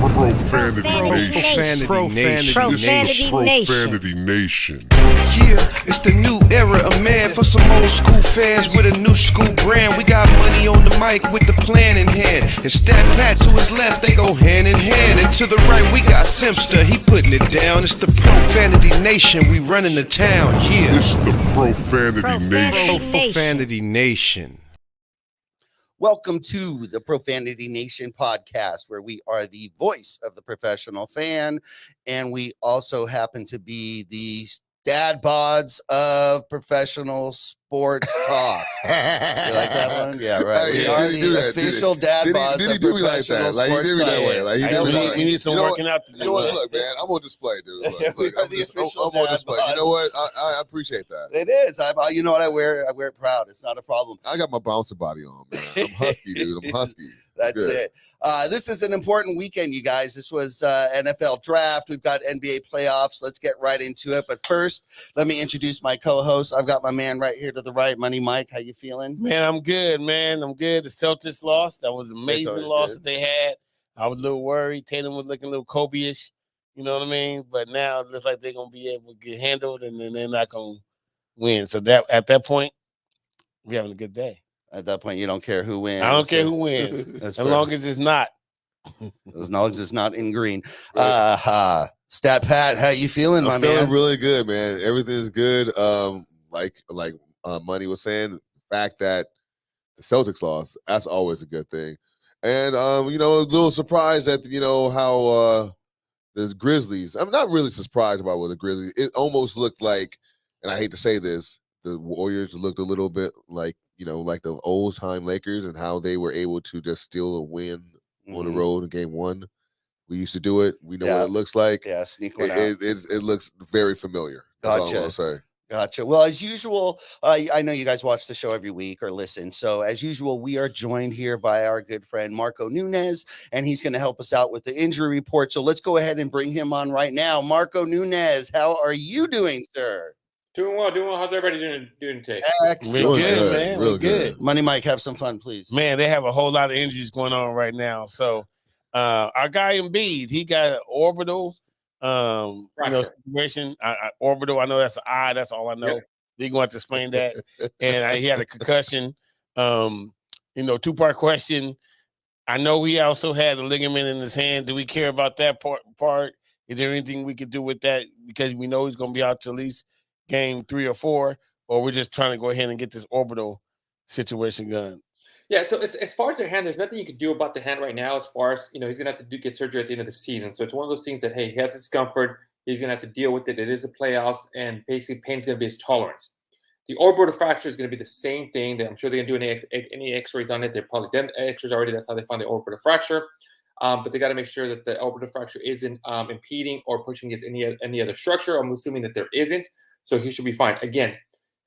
Profanity Nation. Yeah, it's the new era of man for some old school fans with a new school brand. We got money on the mic with the plan in hand. And Stat Pat to his left, they go hand in hand. And to the right, we got Simpster, he putting it down. It's the Profanity Nation, we running the town, yeah. It's the Profanity Nation. Welcome to the Profanity Nation podcast, where we are the voice of the professional fan, and we also happen to be the dad bods of professional sports talk. You like that one? Yeah, right. We are the official dad bods of professional sports talk. We need some working out to do. You know what? Look, man, I'm on display, dude. Look, I'm on display. You know what? I appreciate that. It is. You know what? I wear it proud. It's not a problem. I got my bouncer body on, man. I'm husky, dude. I'm husky. That's it. This is an important weekend, you guys. This was NFL draft. We've got NBA playoffs. Let's get right into it. But first, let me introduce my co-host. I've got my man right here to the right, Money Mike. How you feeling? Man, I'm good, man. I'm good. The Celtics lost. That was an amazing loss that they had. I was a little worried. Tatum was looking a little Kobe-ish. You know what I mean? But now it looks like they're going to be able to get handled, and then they're not going to win. So that at that point, we're having a good day. At that point, you don't care who wins. I don't care who wins, as long as it's not. As long as it's not in green. Stat Pat, how you feeling, my man? I'm feeling really good, man. Everything's good. Like Money was saying, the fact that the Celtics lost, that's always a good thing. And a little surprised at how the Grizzlies. I'm not really surprised about what the Grizzlies. It almost looked like, and I hate to say this, the Warriors looked a little bit like the old time Lakers, and how they were able to just steal a win on the road in game one. We used to do it. We know what it looks like. Yeah, sneak one out. It looks very familiar. That's all I want to say. Gotcha. Well, as usual, I know you guys watch the show every week or listen. So as usual, we are joined here by our good friend, Marco Nunez, and he's going to help us out with the injury report. So let's go ahead and bring him on right now. Marco Nunez, how are you doing, sir? Doing well. How's everybody doing today? Excellent. Good, man. Real good. Money Mike, have some fun, please. Man, they have a whole lot of injuries going on right now. So our guy Embid, he got an orbital situation. Orbital, I know that's an eye. That's all I know. Yeah. You're going to have to explain that. And he had a concussion. Two-part question. I know he also had a ligament in his hand. Do we care about that part? Is there anything we could do with that? Because we know he's going to be out till at least game 3 or 4, or we're just trying to go ahead and get this orbital situation done? Yeah, so as far as the hand, there's nothing you can do about the hand right now. As far as, he's going to have to get surgery at the end of the season. So it's one of those things that, hey, he has discomfort. He's going to have to deal with it. It is the playoffs, and basically pain's going to be his tolerance. The orbital fracture is going to be the same thing. I'm sure they're going to do any x-rays on it. They're probably done x-rays already. That's how they find the orbital fracture. But they got to make sure that the orbital fracture isn't impeding or pushing against any other structure. I'm assuming that there isn't. So he should be fine. Again,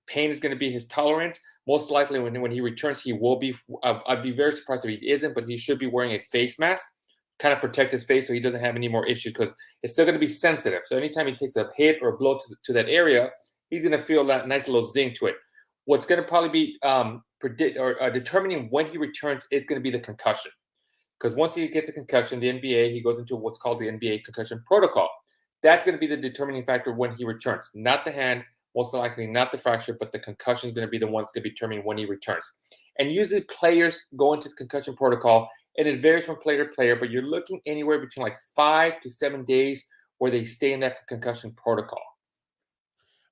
pain is going to be his tolerance. Most likely when he returns, he will be. I'd be very surprised if he isn't, but he should be wearing a face mask, kind of protect his face so he doesn't have any more issues, because it's still going to be sensitive. So anytime he takes a hit or a blow to that area, he's going to feel that nice little zing to it. What's going to probably be determining when he returns is going to be the concussion. Because once he gets a concussion, the NBA, he goes into what's called the NBA Concussion Protocol. That's going to be the determining factor when he returns. Not the hand, most likely not the fracture, but the concussion is going to be the one that's going to be determining when he returns. And usually players go into the concussion protocol, and it varies from player to player, but you're looking anywhere between like 5 to 7 days where they stay in that concussion protocol.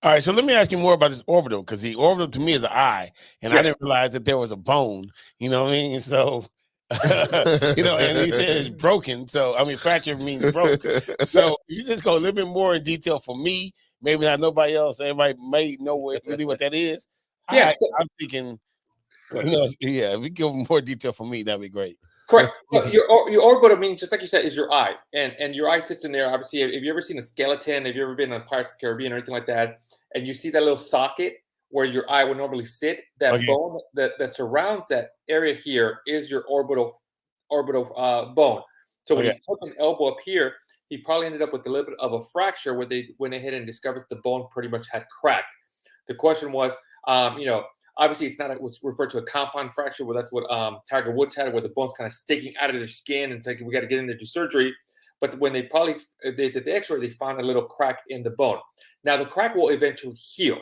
All right, so let me ask you more about this orbital, because the orbital to me is an eye, and I didn't realize that there was a bone. You know what I mean? So... and he said it's broken. So fracture means broke. So you just go a little bit more in detail for me, maybe not nobody else. Everybody may know really what that is. Yeah, I'm thinking, if we give more detail for me, that'd be great. Correct. Your orbital, just like you said, is your eye, and your eye sits in there. Obviously, if you ever seen a skeleton, if you ever been on Pirates of the Caribbean or anything like that, and you see that little socket where your eye would normally sit, that bone that surrounds that area here is your orbital bone. So when you took an elbow up here, he probably ended up with a little bit of a fracture where they went ahead and discovered the bone pretty much had cracked. The question was, obviously it's not what's referred to a compound fracture, where that's what Tiger Woods had, where the bone's kind of sticking out of their skin and it's like, we got to get in there to do surgery. But when they did the X-ray, they found a little crack in the bone. Now the crack will eventually heal.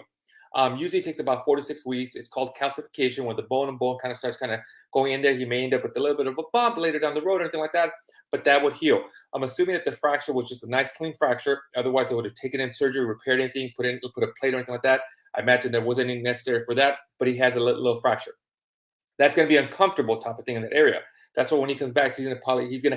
Usually it takes about 4 to 6 weeks. It's called calcification, when the bone and bone kind of starts kind of going in there. You may end up with a little bit of a bump later down the road or anything like that, but that would heal. I'm assuming that the fracture was just a nice clean fracture. Otherwise, it would have taken in surgery, repaired anything, put a plate or anything like that. I imagine there wasn't anything necessary for that, but he has a little fracture. That's going to be uncomfortable type of thing in that area. That's why when he comes back, he's going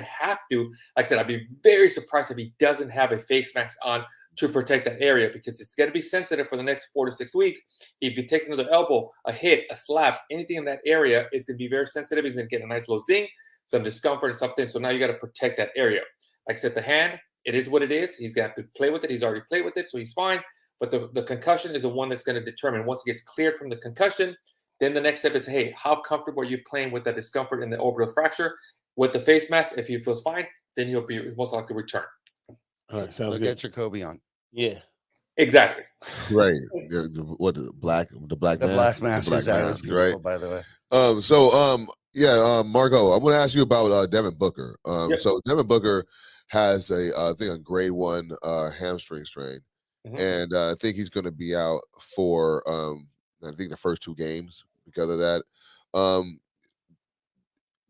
to have to, like I said, I'd be very surprised if he doesn't have a face mask on to protect that area, because it's going to be sensitive for the next 4 to 6 weeks. If he takes another elbow, a hit, a slap, anything in that area, it's going to be very sensitive. He's going to get a nice little zing, some discomfort and something. So now you got to protect that area. Like I said, the hand, it is what it is. He's going to have to play with it. He's already played with it, so he's fine. But the concussion is the one that's going to determine, once he gets cleared from the concussion, then the next step is, hey, how comfortable are you playing with that discomfort in the orbital fracture? With the face mask, if he feels fine, then he'll be most likely return. All right, sounds So good. get your Kobe on. Yeah. Exactly. Right. What the black The mask? black mask The is that was mask, beautiful, right? by the way. Margo, I'm going to ask you about Devin Booker. Yep. So Devin Booker has I think a grade 1 hamstring strain, and I think he's going to be out for I think the first 2 games because of that.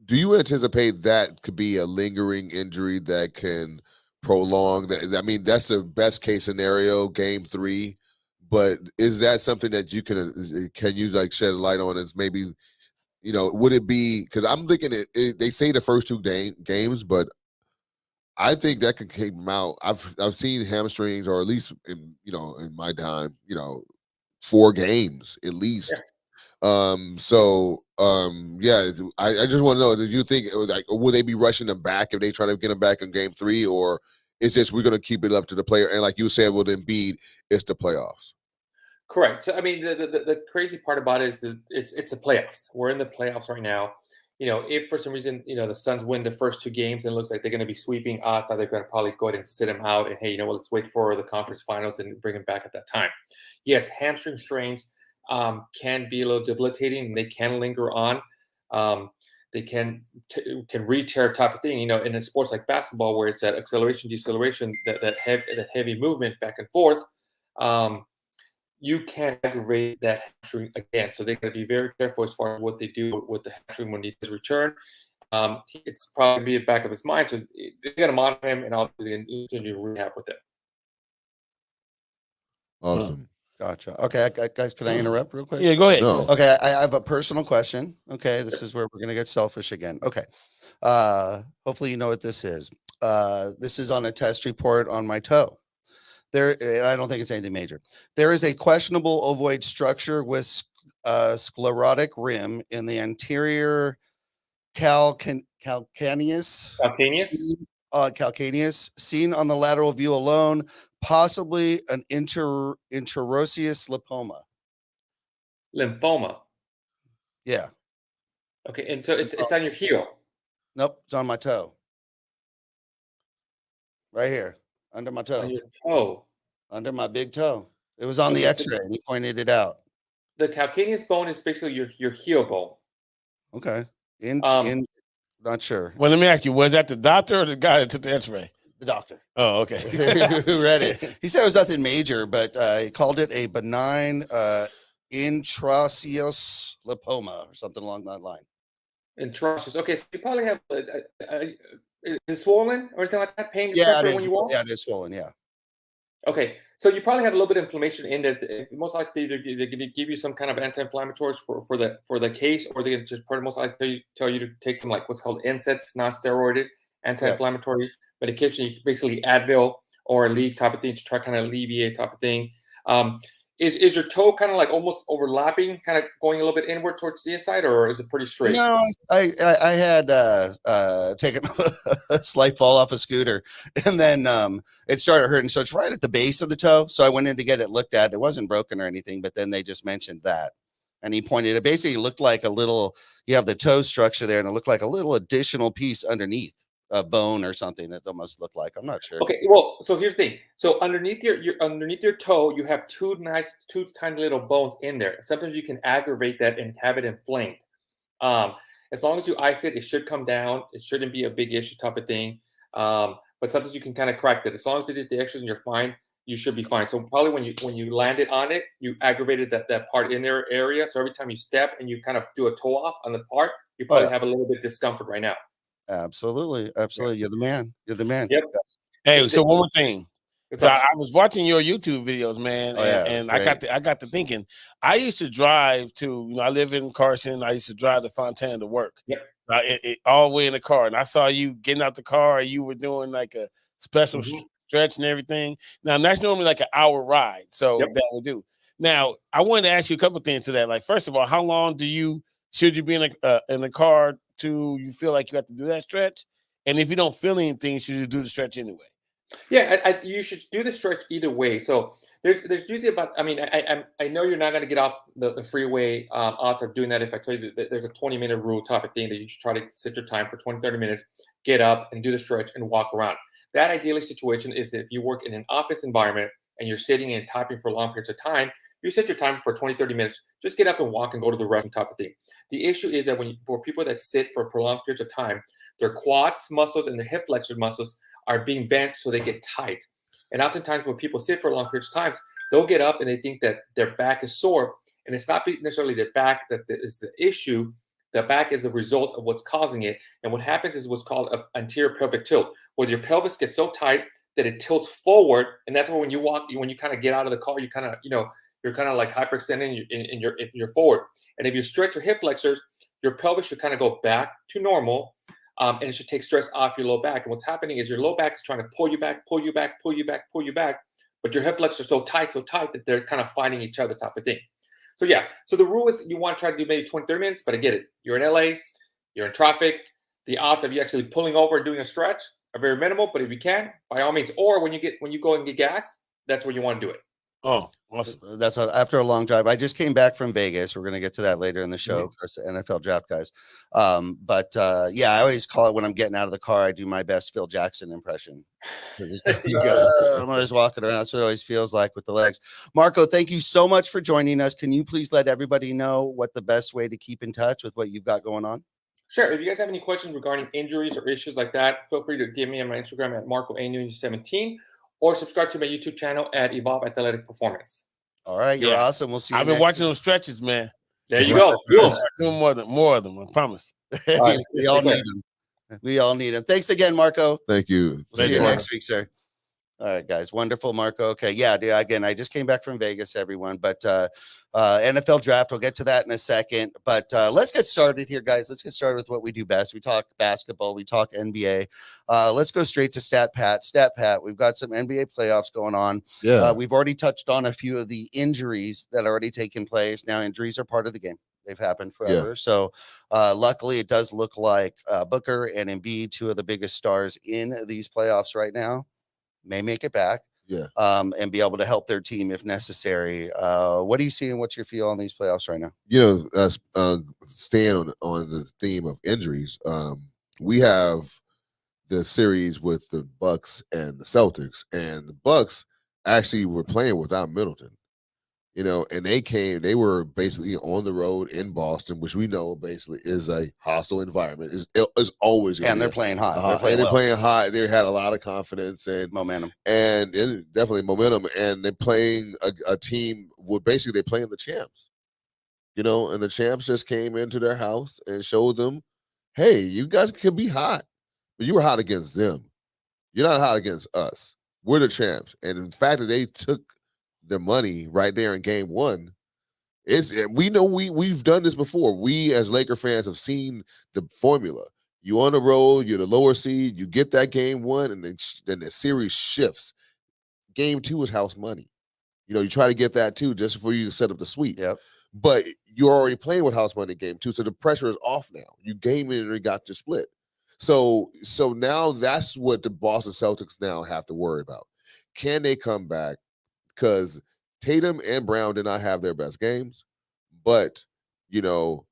Do you anticipate that could be a lingering injury that can prolong that? I mean, that's the best case scenario, game 3. But is that something that you can you like shed a light on? Is maybe, would it be, because I'm thinking they say the first 2 games, but I think that could keep him out. I've seen hamstrings, or at least in my time, 4 games at least. Yeah. I just want to know, do you think, like, will they be rushing them back if they try to get him back in game 3, or it's just we're going to keep it up to the player? And like you said, with Embiid, it's the playoffs. Correct. So I mean, the crazy part about it is that it's a playoffs. We're in the playoffs right now. If for some reason the Suns win the first 2 games and it looks like they're going to be sweeping, odds are they're going to probably go ahead and sit him out. And hey, let's wait for the conference finals and bring him back at that time. Yes, hamstring strains can be a little debilitating, and they can linger on. They can re-tear type of thing. In a sports like basketball, where it's that acceleration, deceleration, that heavy movement back and forth. You can aggravate that hamstring again. So they're going to be very careful as far as what they do with the hamstring when he does return. It's probably be at the back of his mind. So they're going to monitor him, and obviously continue to rehab with it. Awesome. Gotcha. Okay, guys, can I interrupt real quick? Yeah, go ahead. No. Okay, I have a personal question. Okay, this is where we're going to get selfish again. Okay. Hopefully you know what this is. This is on a test report on my toe. And I don't think it's anything major. There is a questionable ovoid structure with sclerotic rim in the anterior calcaneus seen on the lateral view alone, possibly an interosseous Lymphoma. Yeah. Okay, and so it's on your heel. Nope, it's on my toe. Right here, under my toe. On your toe. Under my big toe. It was on the X-ray, and he pointed it out. The calcaneus bone is basically your heel bone. Okay. Not sure. Well, let me ask you, was that the doctor or the guy that took the X-ray? The doctor. Oh, okay. Who read it? He said it was nothing major, but he called it a benign intraosseous lipoma or something along that line. Intraosseous. Okay, so you probably have is it swollen or anything like that? Pain? Yeah, when you walk? Yeah, it is swollen. Yeah. Okay, so you probably have a little bit of inflammation in there. Most likely, they're going to give you some kind of anti-inflammatories for the case, or they're going to just most likely tell you to take some, like, what's called NSAIDs, non-steroided anti-inflammatory medication. You basically Advil or Aleve type of thing to try kind of alleviate type of thing. Is your toe kind of like almost overlapping, kind of going a little bit inward towards the inside, or is it pretty straight? No, I had taken a slight fall off a scooter, and then it started hurting. So it's right at the base of the toe. So I went in to get it looked at. It wasn't broken or anything, but then they just mentioned that, and he pointed. It basically looked like a little. You have the toe structure there, and it looked like a little additional piece underneath. A bone or something. It almost looked like. I'm not sure. Okay, well, so here's the thing. So underneath your toe, you have two tiny little bones in there. Sometimes you can aggravate that and have it inflamed. As long as you ice it, it should come down. It shouldn't be a big issue type of thing. but sometimes you can kind of correct it. As long as they did the extras and you're fine, you should be fine. So probably when you landed on it, you aggravated that part in their area. So every time you step and you kind of do a toe off on the part, you probably have a little bit of discomfort right now. Absolutely. Absolutely. You're the man. You're the man. Yep. Hey, so one more thing. It's So I was watching your YouTube videos, man, and I got to thinking. I used to drive to, I live in Carson. I used to drive to Fontana to work. Yep. All the way in the car, and I saw you getting out the car. You were doing like a special stretch and everything. Now that's normally like an hour ride, so that would do. Now I wanted to ask you a couple things to that. Like, first of all, how long should you be in the car to you feel like you have to do that stretch? And if you don't feel anything, should you do the stretch anyway? Yeah, you should do the stretch either way. So there's usually about, I know you're not going to get off the freeway odds of doing that if I tell you that there's a 20-minute rule type of thing that you should try to set your time for 20, 30 minutes, get up and do the stretch and walk around. That ideally situation is if you work in an office environment and you're sitting and typing for long periods of time, you set your time for 20, 30 minutes, just get up and walk and go to the restroom type of thing. The issue is that for people that sit for prolonged periods of time, their quads muscles and their hip flexor muscles are being bent so they get tight. And oftentimes when people sit for long periods of time, they'll get up and they think that their back is sore. And it's not necessarily their back that is the issue. The back is the result of what's causing it. And what happens is what's called an anterior pelvic tilt, where your pelvis gets so tight that it tilts forward. And that's why when you walk, when you kind of get out of the car, you kind of, you're kind of like hyperextending in your forward. And if you stretch your hip flexors, your pelvis should kind of go back to normal. And it should take stress off your low back. And what's happening is your low back is trying to pull you back, pull you back, pull you back, pull you back. But your hip flexors are so tight that they're kind of fighting each other type of thing. So yeah, so the rule is you want to try to do maybe 20, 30 minutes, but I get it. You're in LA, you're in traffic. The odds of you actually pulling over and doing a stretch are very minimal, but if you can, by all means, or when you go and get gas, that's when you want to do it. Oh, awesome. That's after a long drive. I just came back from Vegas. We're going to get to that later in the show, of course, NFL draft guys. Yeah, I always call it when I'm getting out of the car, I do my best Phil Jackson impression. I'm always walking around. That's what it always feels like with the legs. Marco, thank you so much for joining us. Can you please let everybody know what the best way to keep in touch with what you've got going on? Sure. If you guys have any questions regarding injuries or issues like that, feel free to DM me on my Instagram at MarcoA17 or subscribe to my YouTube channel at Evolve Athletic Performance. All right, you're awesome. We'll see you. I've been watching those stretches, man. There you go. Doing more of them, I promise. Right. We all need them. We all need them. Thanks again, Marco. Thank you. We'll see you next week, sir. All right, guys. Wonderful, Marco. Okay. Yeah, dude, again, I just came back from Vegas, everyone. But NFL draft, we'll get to that in a second. But let's get started here, guys. Let's get started with what we do best. We talk basketball. We talk NBA. Let's go straight to Stat Pat. Stat Pat, we've got some NBA playoffs going on. Yeah. We've already touched on a few of the injuries that are already taken place. Now, injuries are part of the game. They've happened forever. Yeah. So luckily, it does look like Booker and Embid, two of the biggest stars in these playoffs right now, may make it back, and be able to help their team if necessary. What are you seeing? What's your feel on these playoffs right now? You know, staying on the theme of injuries, we have the series with the Bucks and the Celtics, and the Bucks actually were playing without Middleton. You know, and they were basically on the road in Boston, which we know basically is a hostile environment. Is always, and they're playing hot. They're playing hot. They had a lot of confidence and momentum, and definitely momentum. And they're playing a team where basically they're playing the champs. You know, and the champs just came into their house and showed them, hey, you guys can be hot, but you were hot against them. You're not hot against us. We're the champs. And in fact, that they took their money right there in game one. We know we've done this before. We as Laker fans have seen the formula. You on the road, you're the lower seed, you get that game one, and then the series shifts. Game two is house money. You know, you try to get that too, just for you to set up the sweep. Yep. But you're already playing with house money game two, so the pressure is off now. You game in and got your split. So now that's what the Boston Celtics now have to worry about. Can they come back? Because Tatum and Brown did not have their best games, but you know,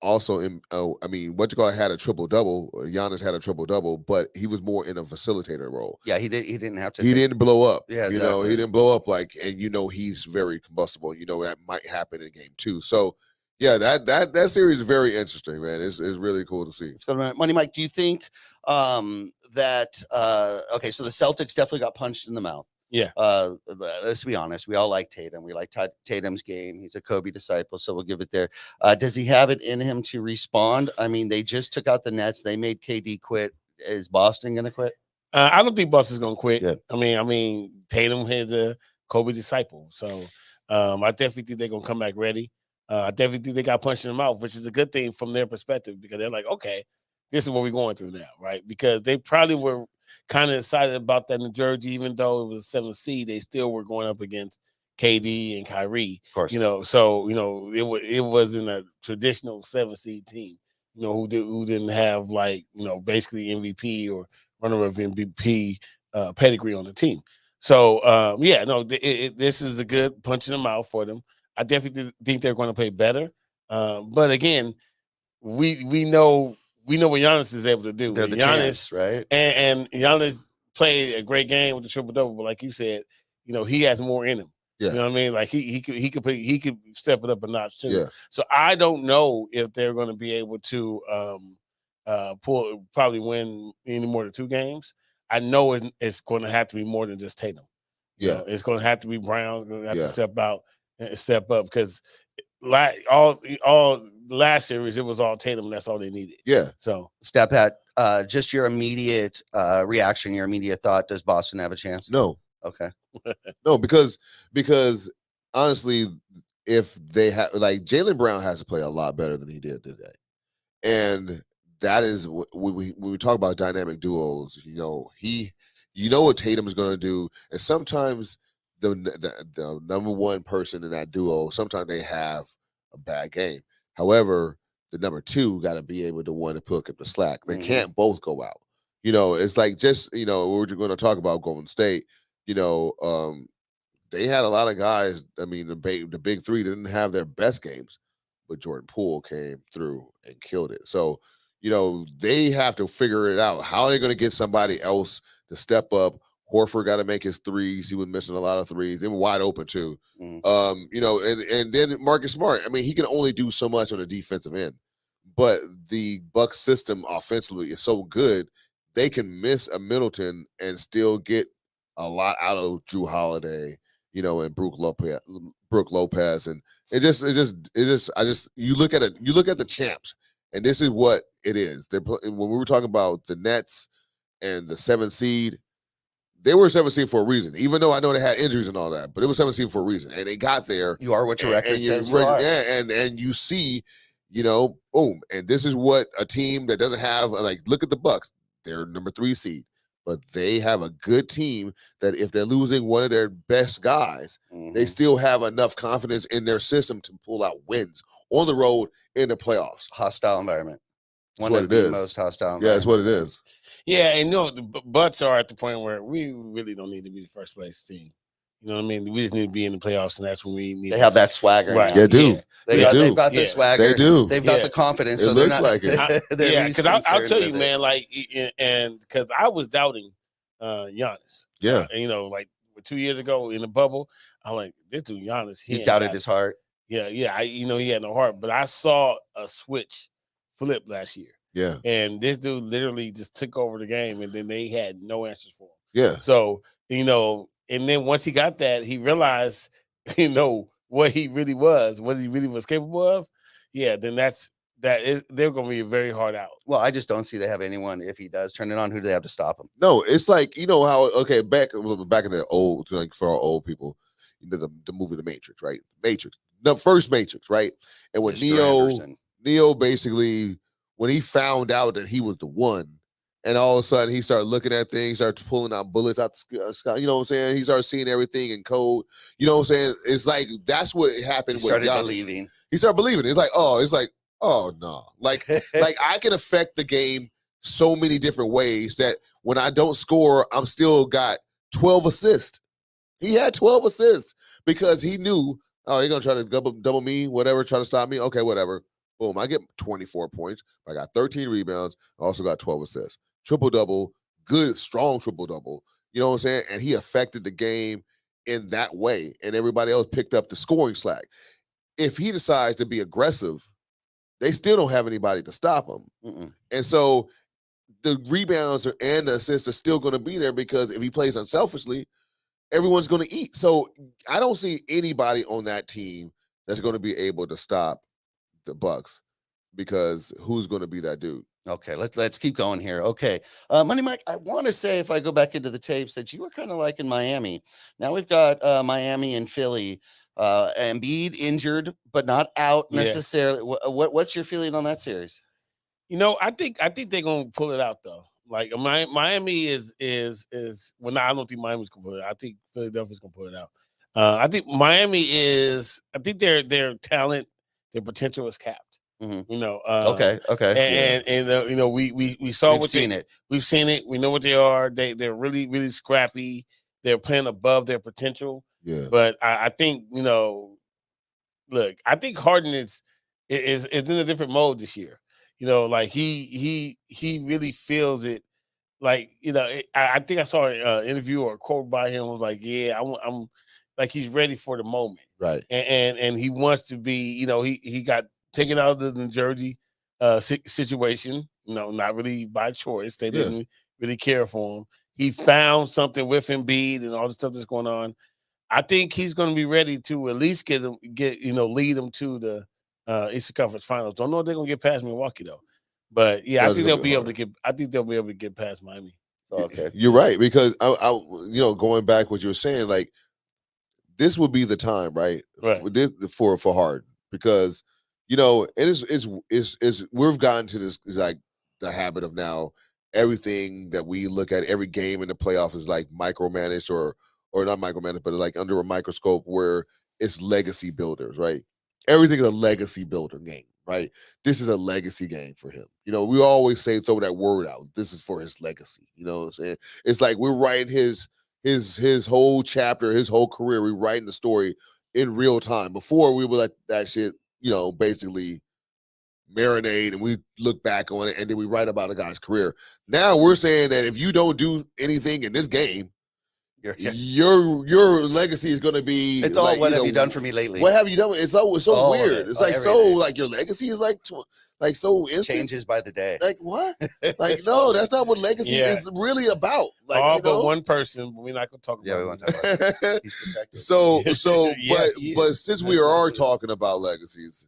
also had a triple-double. Giannis had a triple-double, but he was more in a facilitator role. Yeah, he didn't have to. He didn't blow up. Yeah, exactly. You know, he didn't blow up and you know he's very combustible. You know that might happen in game two. So Yeah, that series is very interesting, man. It's really cool to see. Let's go to Money Mike. Do you think that okay, so the Celtics definitely got punched in the mouth. Yeah. Let's be honest. We all like Tatum. We like Tatum's game. He's a Kobe disciple, so we'll give it there. Does he have it in him to respond? I mean, they just took out the Nets. They made KD quit. Is Boston going to quit? I don't think Boston's going to quit. Good. I mean, Tatum is a Kobe disciple, so I definitely think they're going to come back ready. I definitely think they got punched in the mouth, which is a good thing from their perspective because they're like, okay, this is what we're going through now, right? Because they probably were kind of excited about that in Jersey, even though it was 7th seed, they still were going up against KD and Kyrie. Of course. So it wasn't a traditional 7th seed team, who didn't have basically MVP or runner-up MVP pedigree on the team. So this is a good punch in the mouth for them. I definitely think they're going to play better. But again, we know what Giannis is able to do. They're the Giannis, champs, right? And Giannis played a great game with the triple-double, but like you said, he has more in him. Yeah. You know what I mean? Like he could step it up a notch too. Yeah. So I don't know if they're going to be able to probably win any more than 2 games. I know it's going to have to be more than just Tatum. Yeah. It's going to have to be Brown. Going to have Yeah. to step out and step up because all last series it was all Tatum. That's all they needed. Yeah. So Stat Pat, just your immediate reaction, your immediate thought. Does Boston have a chance? No. Okay. No, because honestly, if they have Jaylen Brown has to play a lot better than he did today, and that is when we talk about dynamic duos. What Tatum is going to do, and sometimes the number one person in that duo, sometimes they have a bad game. However, the number 2 got to be able to want to pick up the slack. They can't both go out. It's like just we're going to talk about Golden State. They had a lot of guys. I mean, the big 3 didn't have their best games, but Jordan Poole came through and killed it. So, they have to figure it out. How are they going to get somebody else to step up? Horford got to make his threes. He was missing a lot of threes. They were wide open too. And then Marcus Smart. I mean, he can only do so much on the defensive end, but the Bucks system offensively is so good. They can miss a Middleton and still get a lot out of Drew Holiday, and Brook Lopez, and you look at it. You look at the champs, and this is what it is. When we were talking about the Nets and the 7th seed, they were 7th seed for a reason. Even though I know they had injuries and all that, but it was 7th seed for a reason, and they got there. You are what your record says you are. Yeah, and you see, boom, and this is what a team that doesn't have look at the Bucks. They're number 3 seed. But they have a good team that if they're losing one of their best guys, they still have enough confidence in their system to pull out wins on the road in the playoffs. Hostile environment. That's One of the most hostile environments. Yeah, that's what it is. yeah, and the Bucks are at the point where we really don't need to be the first place team. You know what I mean? We just need to be in the playoffs, and that's when we need. They have that swagger. Right. Now. They do. They've got the swagger. They do. They've got the confidence. It So looks they're not, like it. they're Because I'll tell you, man, and because I was doubting Giannis. Yeah. And, 2 years ago in the bubble, I'm like, this dude Giannis. He doubted his heart. Yeah. He had no heart, but I saw a switch flip last year. Yeah. And this dude literally just took over the game, and then they had no answers for him. Yeah. So, and then once he got that, he realized, what he really was capable of. Yeah, then they're going to be very hard out. Well, I just don't see they have anyone. If he does turn it on, who do they have to stop him? No, it's like how back in the old, for our old people, the movie The Matrix, right? Matrix, the first Matrix, right? And when Neo basically, when he found out that he was the one, and all of a sudden he started looking at things, started pulling out bullets out the sky, you know what I'm saying? He started seeing everything in code, you know what I'm saying? It's like that's what happened. He started believing. He started believing. It's like, oh no, like I can affect the game so many different ways that when I don't score, I'm still got 12 assists. He had 12 assists because he knew, they're gonna try to double me, whatever, try to stop me. Okay, whatever. Boom, I get 24 points. I got 13 rebounds. I also got 12 assists. Triple-double, good, strong triple-double. You know what I'm saying? And he affected the game in that way. And everybody else picked up the scoring slack. if he decides to be aggressive, they still don't have anybody to stop him. Mm-mm. And so the rebounds and the assists are still going to be there because if he plays unselfishly, everyone's going to eat. So I don't see anybody on that team that's going to be able to stop the Bucks because who's going to be that dude? Okay, let's keep going here. Okay, Money Mike, I want to say if I go back into the tapes that you were kind of like in Miami. Now we've got Miami and Philly. Embiid injured, but not out necessarily. What's your feeling on that series? I think they're gonna pull it out though. Like Miami is well, I don't think Miami's gonna pull it out. I think Philadelphia's gonna pull it out. I think Miami is. I think their talent, their potential is capped. Mm-hmm. Okay. And we saw We've seen it. We've seen it. We know what they are. They're really, really scrappy. They're playing above their potential. Yeah. But I think, look, I think Harden is in a different mode this year. Like he really feels it. Like, I think I saw an interview or a quote by him was like, yeah, I'm like, he's ready for the moment. Right. And he wants to be, he got taken out of the New Jersey situation, not really by choice. They didn't really care for him. He found something with Embid and all the stuff that's going on. I think he's going to be ready to at least lead them to the Eastern Conference Finals. Don't know if they're going to get past Milwaukee though, but yeah, I think they'll be able to get past Miami. So, okay, you're right because I going back what you were saying, like this would be the time, right? For Harden because we've gotten to this like the habit of now everything that we look at every game in the playoffs is like micromanaged or not micromanaged, but like under a microscope where it's legacy builders, right? Everything is a legacy builder game, right? This is a legacy game for him. We always throw that word out. This is for his legacy. You know what I'm saying? It's like we're writing his whole chapter, his whole career. We're writing the story in real time. Before we would let that shit, basically marinate and we look back on it and then we write about a guy's career. Now we're saying that if you don't do anything in this game, your legacy is going to be. It's all like, what have you done for me lately? What have you done? It's so weird. It's like everything. Like your legacy is like so instant. Changes by the day. Like what? Like no, that's not what legacy is really about. Like all but one person, but we're not going to talk about. Yeah, we won't talk about it. He's protected. But since we are talking about legacies,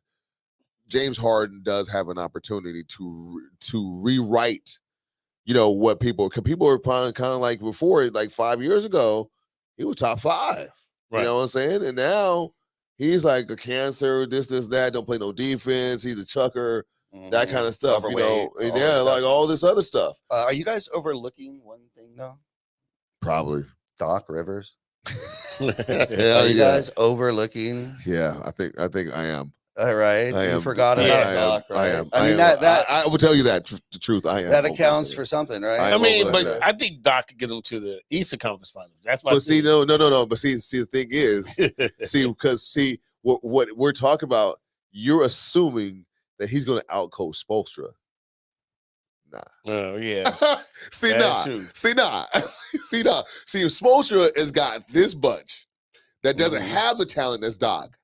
James Harden does have an opportunity to rewrite. What people were kind of like before, like 5 years ago, he was top 5. Right. You know what I'm saying? And now he's like a cancer, this, that, don't play no defense. He's a chucker, that kind of stuff, like all this other stuff. Are you guys overlooking one thing though? Probably. Doc Rivers. Are you guys overlooking? Yeah, I think I am. All right, you forgot about Doc, right? I am. I mean I will tell you that the truth. I am. That accounts for something, right? But I think Doc could get them to the Eastern Conference Finals. That's why. But see, no. But see, the thing is, because what we're talking about, you're assuming that he's going to outcoach Spoelstra. Nah. Oh yeah. See, if Spoelstra has got this bunch that doesn't have the talent that's Doc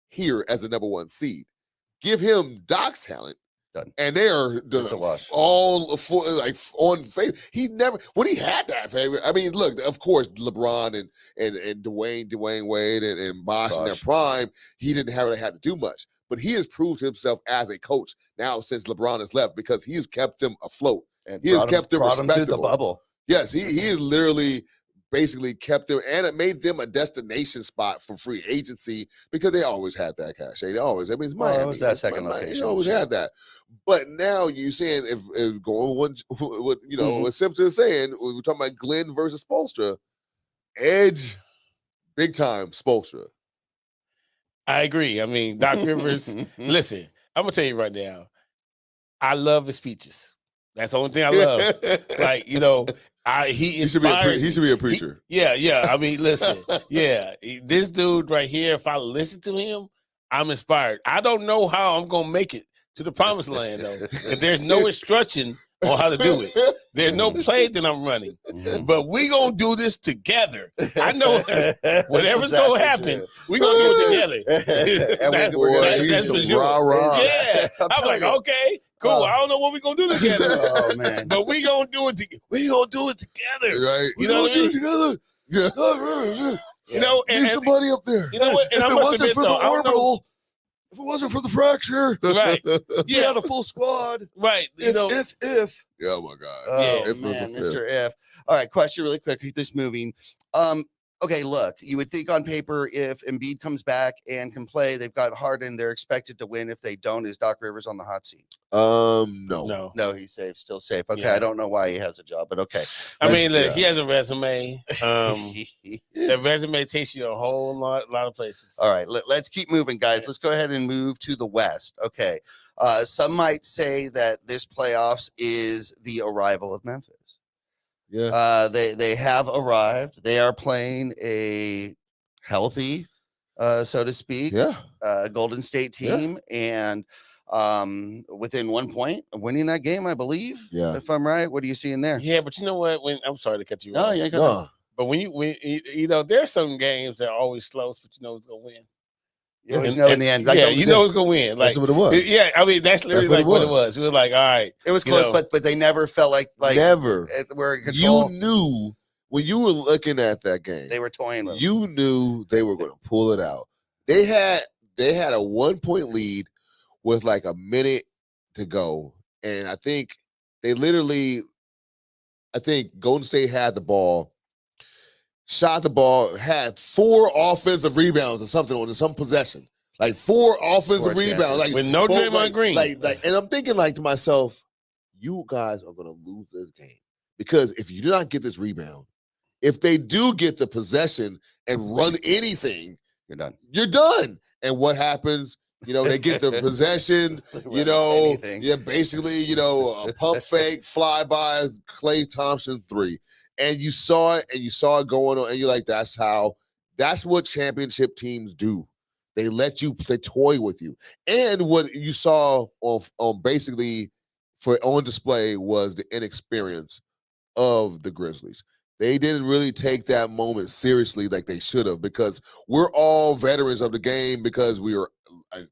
here as the number 1 seed. Give him Doc's talent. Done. And they are all for, like on favor. He never when he had that favor. I mean, look, of course, LeBron and Dwayne Wade and Bosh in their prime, he didn't really have to do much. But he has proved himself as a coach now since LeBron has left because he has kept them afloat. And he has kept them respectable. To the bubble. Yes, he is literally basically kept them, and it made them a destination spot for free agency because they always had that cash. They always, I mean, it's Miami. It was that second location. They always had that. But now you're saying if going what what Simpson is saying, we're talking about Glenn versus Spoelstra, edge, big time Spoelstra. I agree. I mean, Doc Rivers. Listen, I'm gonna tell you right now, I love his speeches. That's the only thing I love. Like he should be a preacher. Yeah. I mean, listen, this dude right here. If I listen to him, I'm inspired. I don't know how I'm gonna make it to the promised land though. If there's no instruction on how to do it. There's no play that I'm running, but we gonna do this together. I know whatever's gonna happen, we gonna do it together. And we're That's for sure. Rah. Yeah, I'm like, okay, cool. I don't know what we gonna do together. Oh man, but we gonna do it. We gonna do it together. Right? You know what I mean? Together. Yeah. You know, Need somebody up there. You know what? And if I it must wasn't admit, for the though, I don't know. orbital, if it wasn't for the fracture, Right? we had a full squad. Right. If. Yeah, oh my God. Oh Yeah. man, Mr. F. All right, question really quick. Keep this moving. Okay, look, you would think on paper if Embiid comes back and can play, they've got Harden, they're expected to win. If they don't, is Doc Rivers on the hot seat? No. No, he's safe, still safe. Okay, Yeah. I don't know why he has a job, but okay. I mean, look, Yeah. he has a resume. That resume takes you a whole lot of places. All right, let's keep moving, guys. Let's go ahead and move to the West. Okay. Some might say that this playoffs is the arrival of Memphis. Yeah. They have arrived. They are playing a healthy, so to speak, Yeah. Golden State team, and within 1 point of winning that game, I believe. Yeah. If I'm right, what are you seeing there? Yeah, but you know what? I'm sorry to cut you No, off. yeah, go ahead. No. But when you know, there's some games that are always close, but you know who's gonna win. You always know in the end. Like, Yeah, you know who's gonna win. Like, That's what it was. yeah, I mean, that's literally That's like what it was. We were like, all right, it was you close, know. but they never felt like Never. we're in control. You knew when you were looking at that game, They were toying with. you knew they were going to pull it out. They had a 1 point lead with like a minute to go, and I think Golden State had the ball, shot the ball, had 4 offensive rebounds or something on some possession, like 4 offensive 4 rebounds, chances. like With no both, Draymond Green. and I'm thinking like to myself, you guys are going to lose this game because if you do not get this rebound, if they do get the possession and run anything, You're done. you're done. And what happens? You know, they get the possession, you know, Anything. yeah, basically, you know, a pump fake, fly by Klay Thompson 3. And you saw it going on, and you're like, that's what championship teams do. They toy with you. And what you saw on basically on display was the inexperience of the Grizzlies. They didn't really take that moment seriously like they should have, because we're all veterans of the game because we are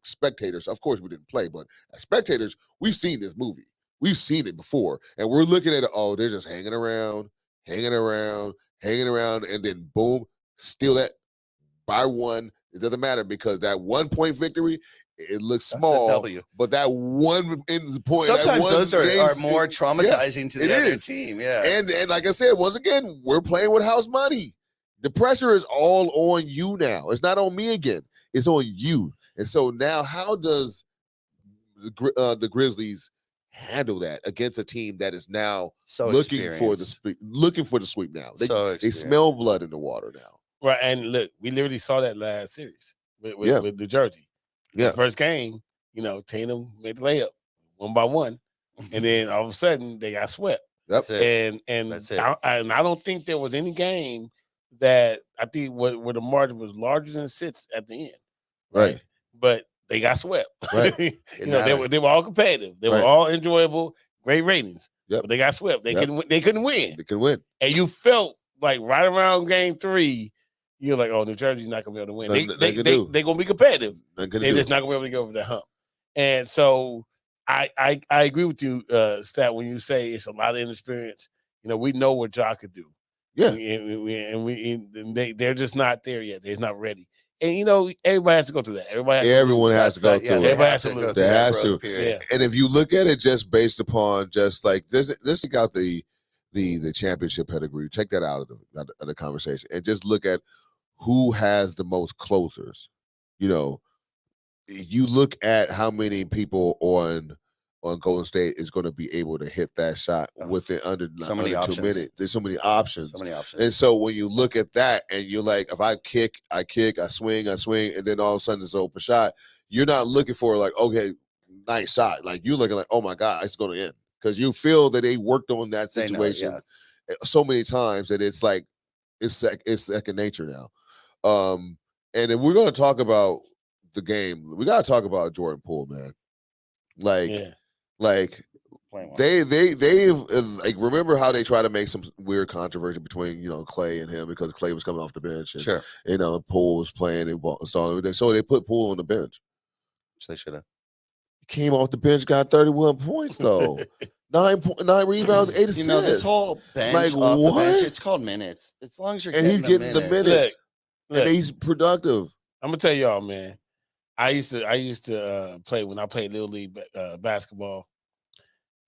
spectators. Of course, we didn't play, but as spectators, we've seen this movie. We've seen it before. And we're looking at it, oh, they're just hanging around, and then boom, steal that by 1. It doesn't matter because that 1 point victory, it looks small. That's a W. But that 1 point. Sometimes those are more yes, traumatizing to the it other is. team. Yeah. And like I said, once again, we're playing with house money. The pressure is all on you now. It's not on me again. It's on you. And so now, how does the Grizzlies handle that against a team that is now looking for the sweep now? They smell blood in the water now. Right, and look, we literally saw that last series with New Jersey. Yeah. The first game, you know, Tatum made the layup 1 by 1, and then all of a sudden they got swept. That's it. And That's it. I don't think there was any game that I think where the margin was larger than 6 at the end. Right. But they got swept. Right. You know, they were all competitive. They were all enjoyable, great ratings. Yep. But they got swept. They couldn't win. They can win. And you felt like right around game 3, you're like, oh, New Jersey's not gonna be able to win. They're gonna be competitive. They're just not gonna be able to get over the hump. And so I agree with you, Stat, when you say it's a lot of inexperience. You know, we know what Ja could do. Yeah. And they're just not there yet. They're not ready. And you know, everybody has to go through that. Everyone has to go through it. Everybody has to lose. They has to. Yeah. And if you look at it just based upon just like let's take out the championship pedigree, take that out of the conversation, and just look at who has the most closers. You know, you look at how many people on Golden State is going to be able to hit that shot within under 2 minutes. There's so many options. And so when you look at that and you're like, if I kick, I swing, and then all of a sudden it's an open shot, you're not looking for like, okay, nice shot. Like you're looking like, oh my God, it's going to end. Because you feel that they worked on that situation so many times that it's like, it's second nature now. And if we're going to talk about the game, we got to talk about Jordan Poole, man. Like playing well. They've like remember how they try to make some weird controversy between Clay and him because Clay was coming off the bench and Sure. Poole was playing and so they put Poole on the bench. Which they should have. Came off the bench, got 31 points though. 9 rebounds, 8 assists. This whole bench, Like, off the what? bench, it's called minutes. As long as you're And he's getting the minutes. Look, And he's productive. I'm gonna tell y'all, man. I used to play when I played little league basketball.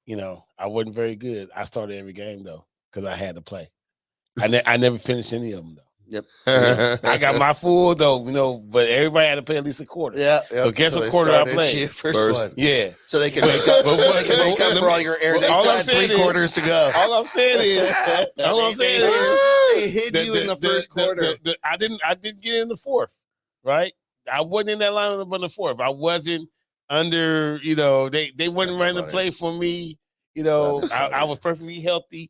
I wasn't very good. I started every game though because I had to play. I never finished any of them though. Yep. I got my full though, but everybody had to play at least a quarter. Yeah. So guess what they quarter I started played? you first one. Yeah. So they can make up, But for all your air. They all still I'm had saying 3 quarters to go. All I'm saying is, They hid you in the first quarter. I didn't get in the fourth, right? I wasn't in that lineup in the fourth. I wasn't under, they wasn't running the play for me. I was perfectly healthy,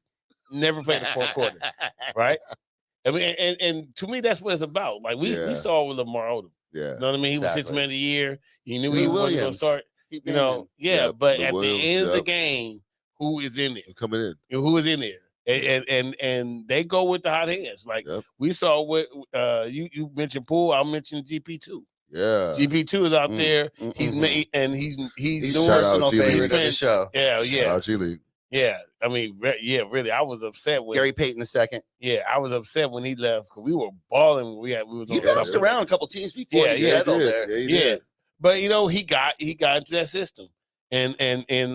never played the fourth quarter, right? I mean, and to me, that's what it's about. Like we saw with Lamar Odom. Yeah. You know what I mean? He was 6 man of the year. You knew he wasn't going to start. Keep But the at Williams, the end of the game, who is in there? Coming in. Who is in there? And they go with the hot hands. Like we saw what you mentioned Poole, I'll mention GP2. Yeah. GP2 is out there. He's made and he's a personal favorite of the show. Yeah. Shout out G-League. Yeah. I mean, really. I was upset with Gary Payton II. Yeah, I was upset when he left because we were balling. We was He on bounced around a couple teams before he settled there. Yeah, he Yeah. did. But he got into that system. And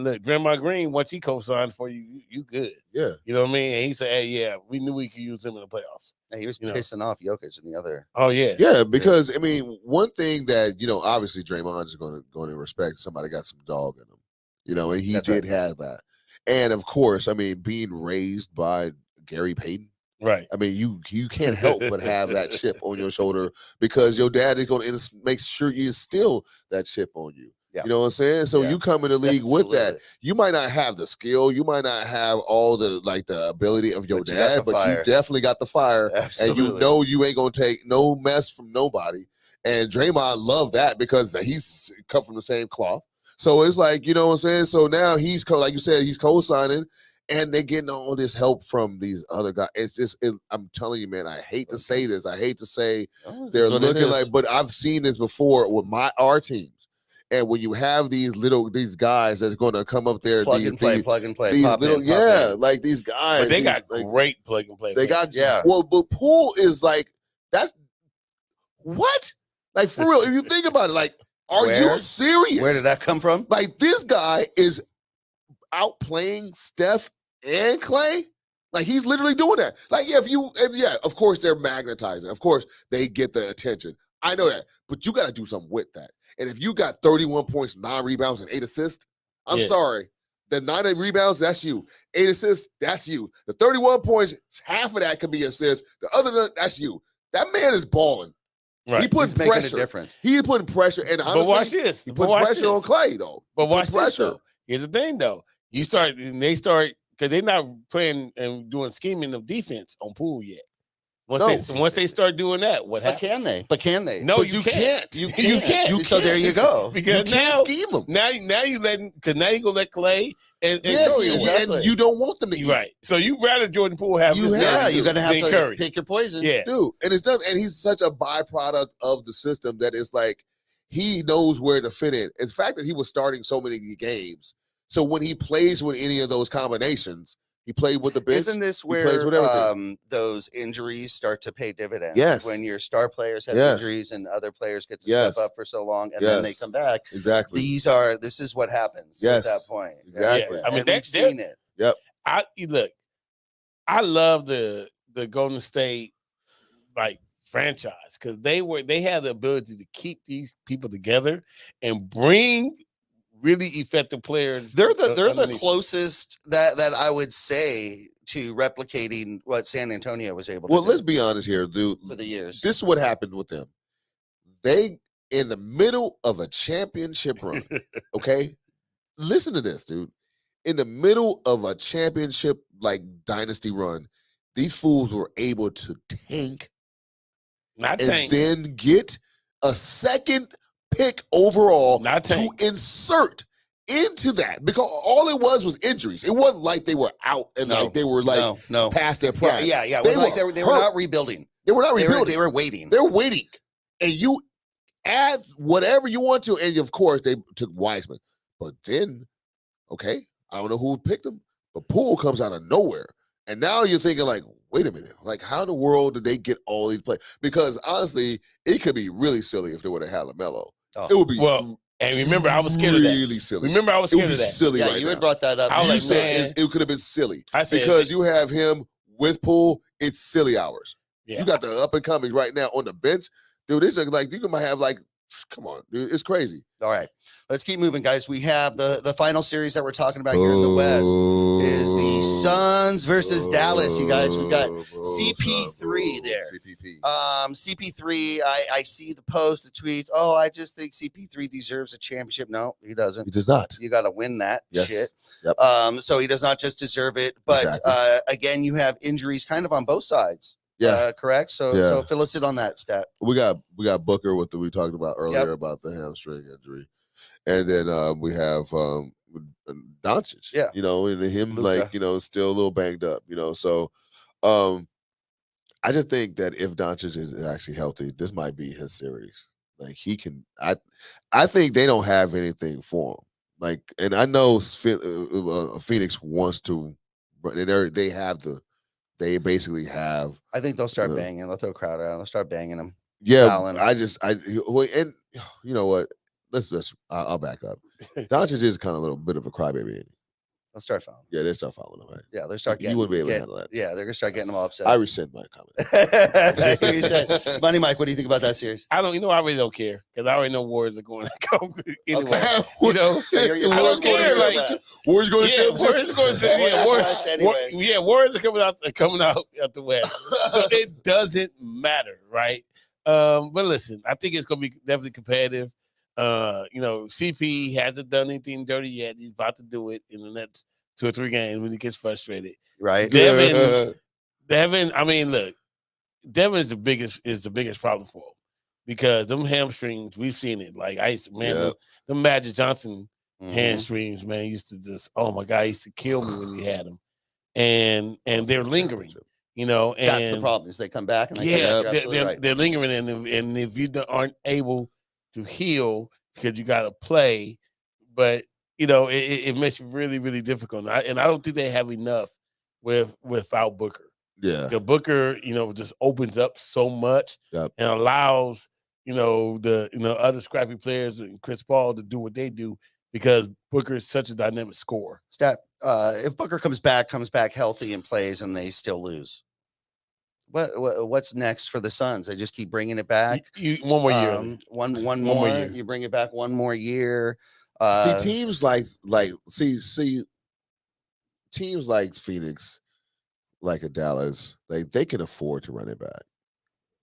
look, Draymond Green, once he co-signed for you, you good. Yeah. You know what I mean? And he said, hey, yeah, we knew we could use him in the playoffs. He was pissing off Jokic in the other. Oh, yeah. Yeah, because I mean, one thing that, obviously Draymond is going to respect somebody got some dog in him. And he did have that. And of course, I mean, being raised by Gary Payton. Right. I mean, you can't help but have that chip on your shoulder because your dad is going to make sure you instill that chip on you. Yeah. You know what I'm saying? So you come in the league with that. You might not have the skill, you might not have all the ability of your dad, but you definitely got the fire. Absolutely. And you ain't gonna take no mess from nobody. And Draymond loved that because he's cut from the same cloth. So it's like, you know what I'm saying? So now he's like you said, he's co-signing. And they're getting all this help from these other guys. It's just, I'm telling you, man, I hate to say this. I hate to say they're looking like, but I've seen this before with our teams. And when you have these guys that's going to come up there, plug and play. These pop little, in. like these guys. But they got great plug and play. They got, well, but Poole is like, that's what? Like, for real, if you think about it, like, are you serious? Where did that come from? Like, this guy is outplaying Steph and Clay. Like, he's literally doing that. Like, of course they're magnetizing. Of course they get the attention. I know that, but you got to do something with that. And if you got 31 points, 9 rebounds, and 8 assists, I'm sorry. The 9 rebounds, that's you. 8 assists, that's you. The 31 points, half of that could be assists. The other, that's you. That man is balling. Right. He putting pressure. Making a difference. He putting pressure. And honestly, but watch this. He put pressure on Clay, though. But watch this, though. Here's the thing, though. They start, because they're not playing and doing scheming of defense on Poole yet. Once they start doing that, what happens? But can they? No, but you can't. You can't. So there you go. Because you can't scheme them. Now you letting, because now you gonna let Clay and and you don't want them to eat. Right. So you rather Jordan Poole have this. You're gonna have to Curry. pick your poison. Yeah, dude. And it's done. And he's such a byproduct of the system that it's like he knows where to fit in. In fact, that he was starting so many games. So when he plays with any of those combinations, he played with the bench. Isn't this where those injuries start to pay dividends? Yes. When your star players have injuries and other players get to step up for so long and then they come back. Exactly. This is what happens at that point. Exactly. Yeah. I mean, we've seen it. Yep. I love the Golden State franchise because they have the ability to keep these people together and bring really effective players. They're the closest that I would say to replicating what San Antonio was able to do. Well, let's be honest here, dude. For the years. This is what happened with them. They, in the middle of a championship run, okay? Listen to this, dude. In the middle of a championship, dynasty run, these fools were able to tank then get a second pick overall to insert into that because all it was injuries. It wasn't like they were out and like they were like no. past their prime. Yeah. It They was like were they were not rebuilding. They were not rebuilding. They were waiting. They're waiting. And you add whatever you want to. And of course, they took Wiseman. But then, okay, I don't know who picked him. The Poole comes out of nowhere. And now you're thinking, like, wait a minute. Like, how in the world did they get all these players? Because honestly, it could be really silly if they would have had LaMelo. Oh. It would be and remember, I was scared of that. Really silly. Remember, I was scared of that. Silly, Yeah, right you now. had brought that up. I was You like, said man. it could have been silly. I said Because you have him with Poole, it's silly hours. Yeah. You got the up and coming right now on the bench. Dude, this is like you might have like, come on, dude, it's crazy. All right, let's keep moving, guys. We have the final series that we're talking about here in the West is the Suns versus Dallas. You guys, we got CP3 there. CPP. CP3. I see the post, the tweets. Oh, I just think CP3 deserves a championship. No, he doesn't. He does not. You got to win that shit. Yep. So he does not just deserve it, but Exactly. again, you have injuries kind of on both sides. Yeah. Correct. So Yeah. fill us in on that stat. We got Booker with we talked about earlier about the hamstring injury, and then we have Doncic. Yeah. You know, and him Luka. like still a little banged up. So I just think that if Doncic is actually healthy, this might be his series. Like he can. I think they don't have anything for him. Like, and I know Phoenix wants to, but they have the. They basically have. I think they'll start banging. They'll throw Crowder out. They'll start banging him. Yeah, fouling. and you know what? I'll back up. Doncic is kind of a little bit of a crybaby. Ain't he? They'll start fouling. Yeah, they start following him. Right? Yeah, they'll start getting. You wouldn't be able to handle that. Yeah, they're gonna start getting them all upset. I rescind my comment. That's right. You said, Money Mike, what do you think about that series? I don't. I really don't care because I already know Warriors are going to go anyway. Okay. So you're I don't care. Warriors going to Yeah, Warriors going to. Yeah, West anyway. Warriors are coming out the West, so it doesn't matter, right? But listen, I think it's going to be definitely competitive. CP hasn't done anything dirty yet. He's about to do it in the next 2 or 3 games when he gets frustrated. Right. Devin. I mean, look, Devin is the biggest problem for him because them hamstrings, we've seen it. Like I used to, the Magic Johnson hamstrings, man, used to just, oh my God, used to kill me when he had them, and they're lingering. And that's the problem is they come back and they're lingering, and if you aren't able to heal because you got to play, but it makes it really, really difficult. And I don't think they have enough without Booker. Yeah, the Booker, just opens up so much and allows the other scrappy players and Chris Paul to do what they do because Booker is such a dynamic scorer. Stat. If Booker comes back healthy and plays, and they still lose. What's next for the Suns? They just keep bringing it back. One more year. One more year. You bring it back one more year. Teams like teams like Phoenix, like a Dallas, like they can afford to run it back.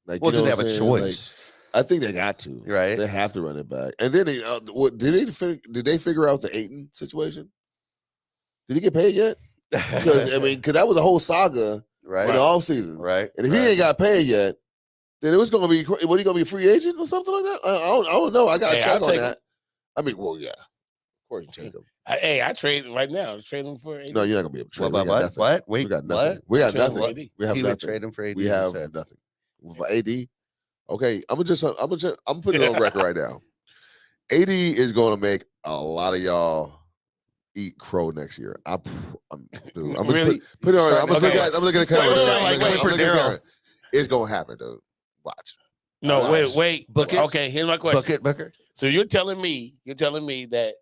Like, do they have a choice? Like, I think they got to. Right. They have to run it back. And then did they figure out the Ayton situation? Did he get paid yet? Because that was a whole saga. Right. In the offseason. Right. And if he ain't got paid yet, then it was going to be, what, he going to be a free agent or something like that? I don't know. I got to check on that. Yeah. Of course you take him. I trade right now. Trade him for AD. No, you're not going to be able to trade him. What? Wait, we got nothing. We have nothing. We have he nothing. would trade him for AD. We have nothing. For AD, okay, I'm putting it on record right now. AD is going to make a lot of y'all eat crow next year. I'm really put it on. I'm looking at the camera. Like It's gonna happen, dude. Watch. No, wait. Book it. Okay, here's my question. Booker. So you're telling me that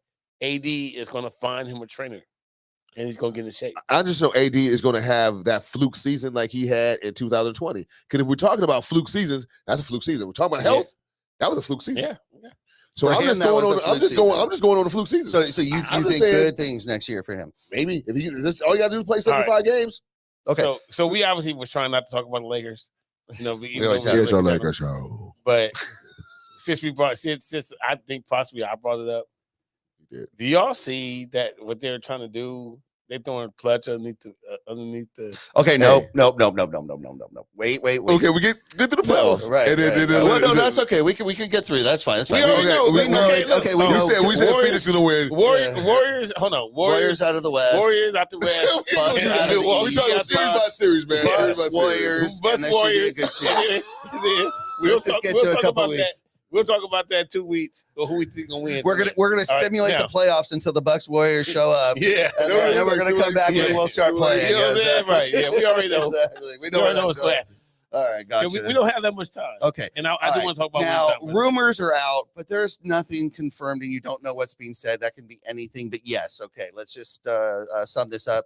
AD is going to find him a trainer, and he's going to get in shape. I just know AD is going to have that fluke season like he had in 2020. Because if we're talking about fluke seasons, that's a fluke season. We're talking about health. That was a fluke season. Yeah. So I'm just going on the fluke season. So you think good things next year for him? Maybe if this all you got to do is play 75 games. Okay. So we obviously was trying not to talk about the Lakers. We always have a Lakers show. But since I think possibly I brought it up. Do y'all see that what they're trying to do? they throwing clutch underneath the. Okay, Hey. no. Wait. Okay, we get to the playoffs. Right. And then, Well, no, that's okay. We can get through. That's fine. That's We fine. already know. We know. Okay, look. Okay, we know. we said Warriors- Phoenix gonna win. Warriors. Hold on. Warriors out of the West. Warriors out the West. Bucks out of the Milwaukee East. talking out series the by Bucks, series, man. Bucks, Series by series. Warriors. Bucks, and that should be a Warriors. good series. We'll Let's just get to a talk couple about weeks. that. We'll talk about that 2 weeks. Or who we think gonna win? We're gonna All right, simulate now. the playoffs until the Bucks Warriors show up. Yeah. And then we're gonna come back and we'll start playing. You know what I'm saying? Right. Yeah, we already know. Exactly. We We know already know what's what's happening. All right, gotcha. We don't have that much time. Okay. And I All do right. want to talk about Now, one time. rumors are out, but there's nothing confirmed, and you don't know what's being said. That can be anything, but yes. Okay, let's just sum this up.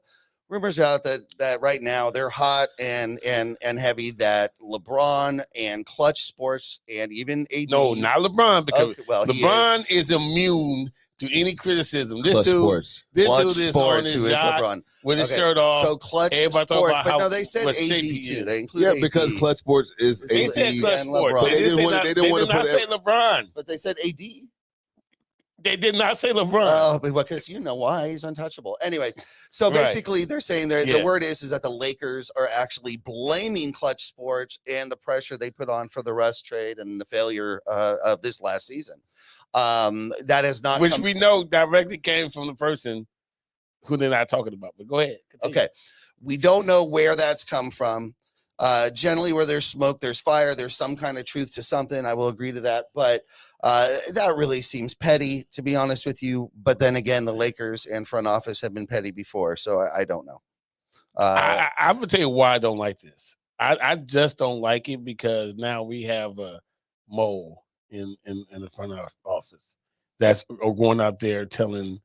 Rumors are out that right now they're hot and heavy that LeBron and Clutch Sports and even AD. No, not LeBron, because Okay, well, he LeBron is immune to any criticism. This Clutch dude, Sports. this Clutch dude is on Sports, his who is yacht LeBron. with his Okay, shirt off. So Clutch Everybody talk Sports, about but how no, they said what AD shape he too. is. They include Yeah, AD, because Clutch Sports is they AD. said Clutch and Sports. LeBron. They didn't They not say LeBron. but they said AD. They did not say LeBron. Oh, because you know why he's untouchable. Anyways, so Right. basically they're saying the Yeah. word is that the Lakers are actually blaming Clutch Sports and the pressure they put on for the Russ trade and the failure of this last season. That has not Which come- we know directly came from the person who they're not talking about. But go ahead. Continue. Okay. We don't know where that's come from. Generally, where there's smoke, there's fire. There's some kind of truth to something. I will agree to that. But that really seems petty, to be honest with you. But then again, the Lakers and front office have been petty before. So I don't know. I'm gonna tell you why I don't like this. I just don't like it because now we have a mole in the front office that's going out there telling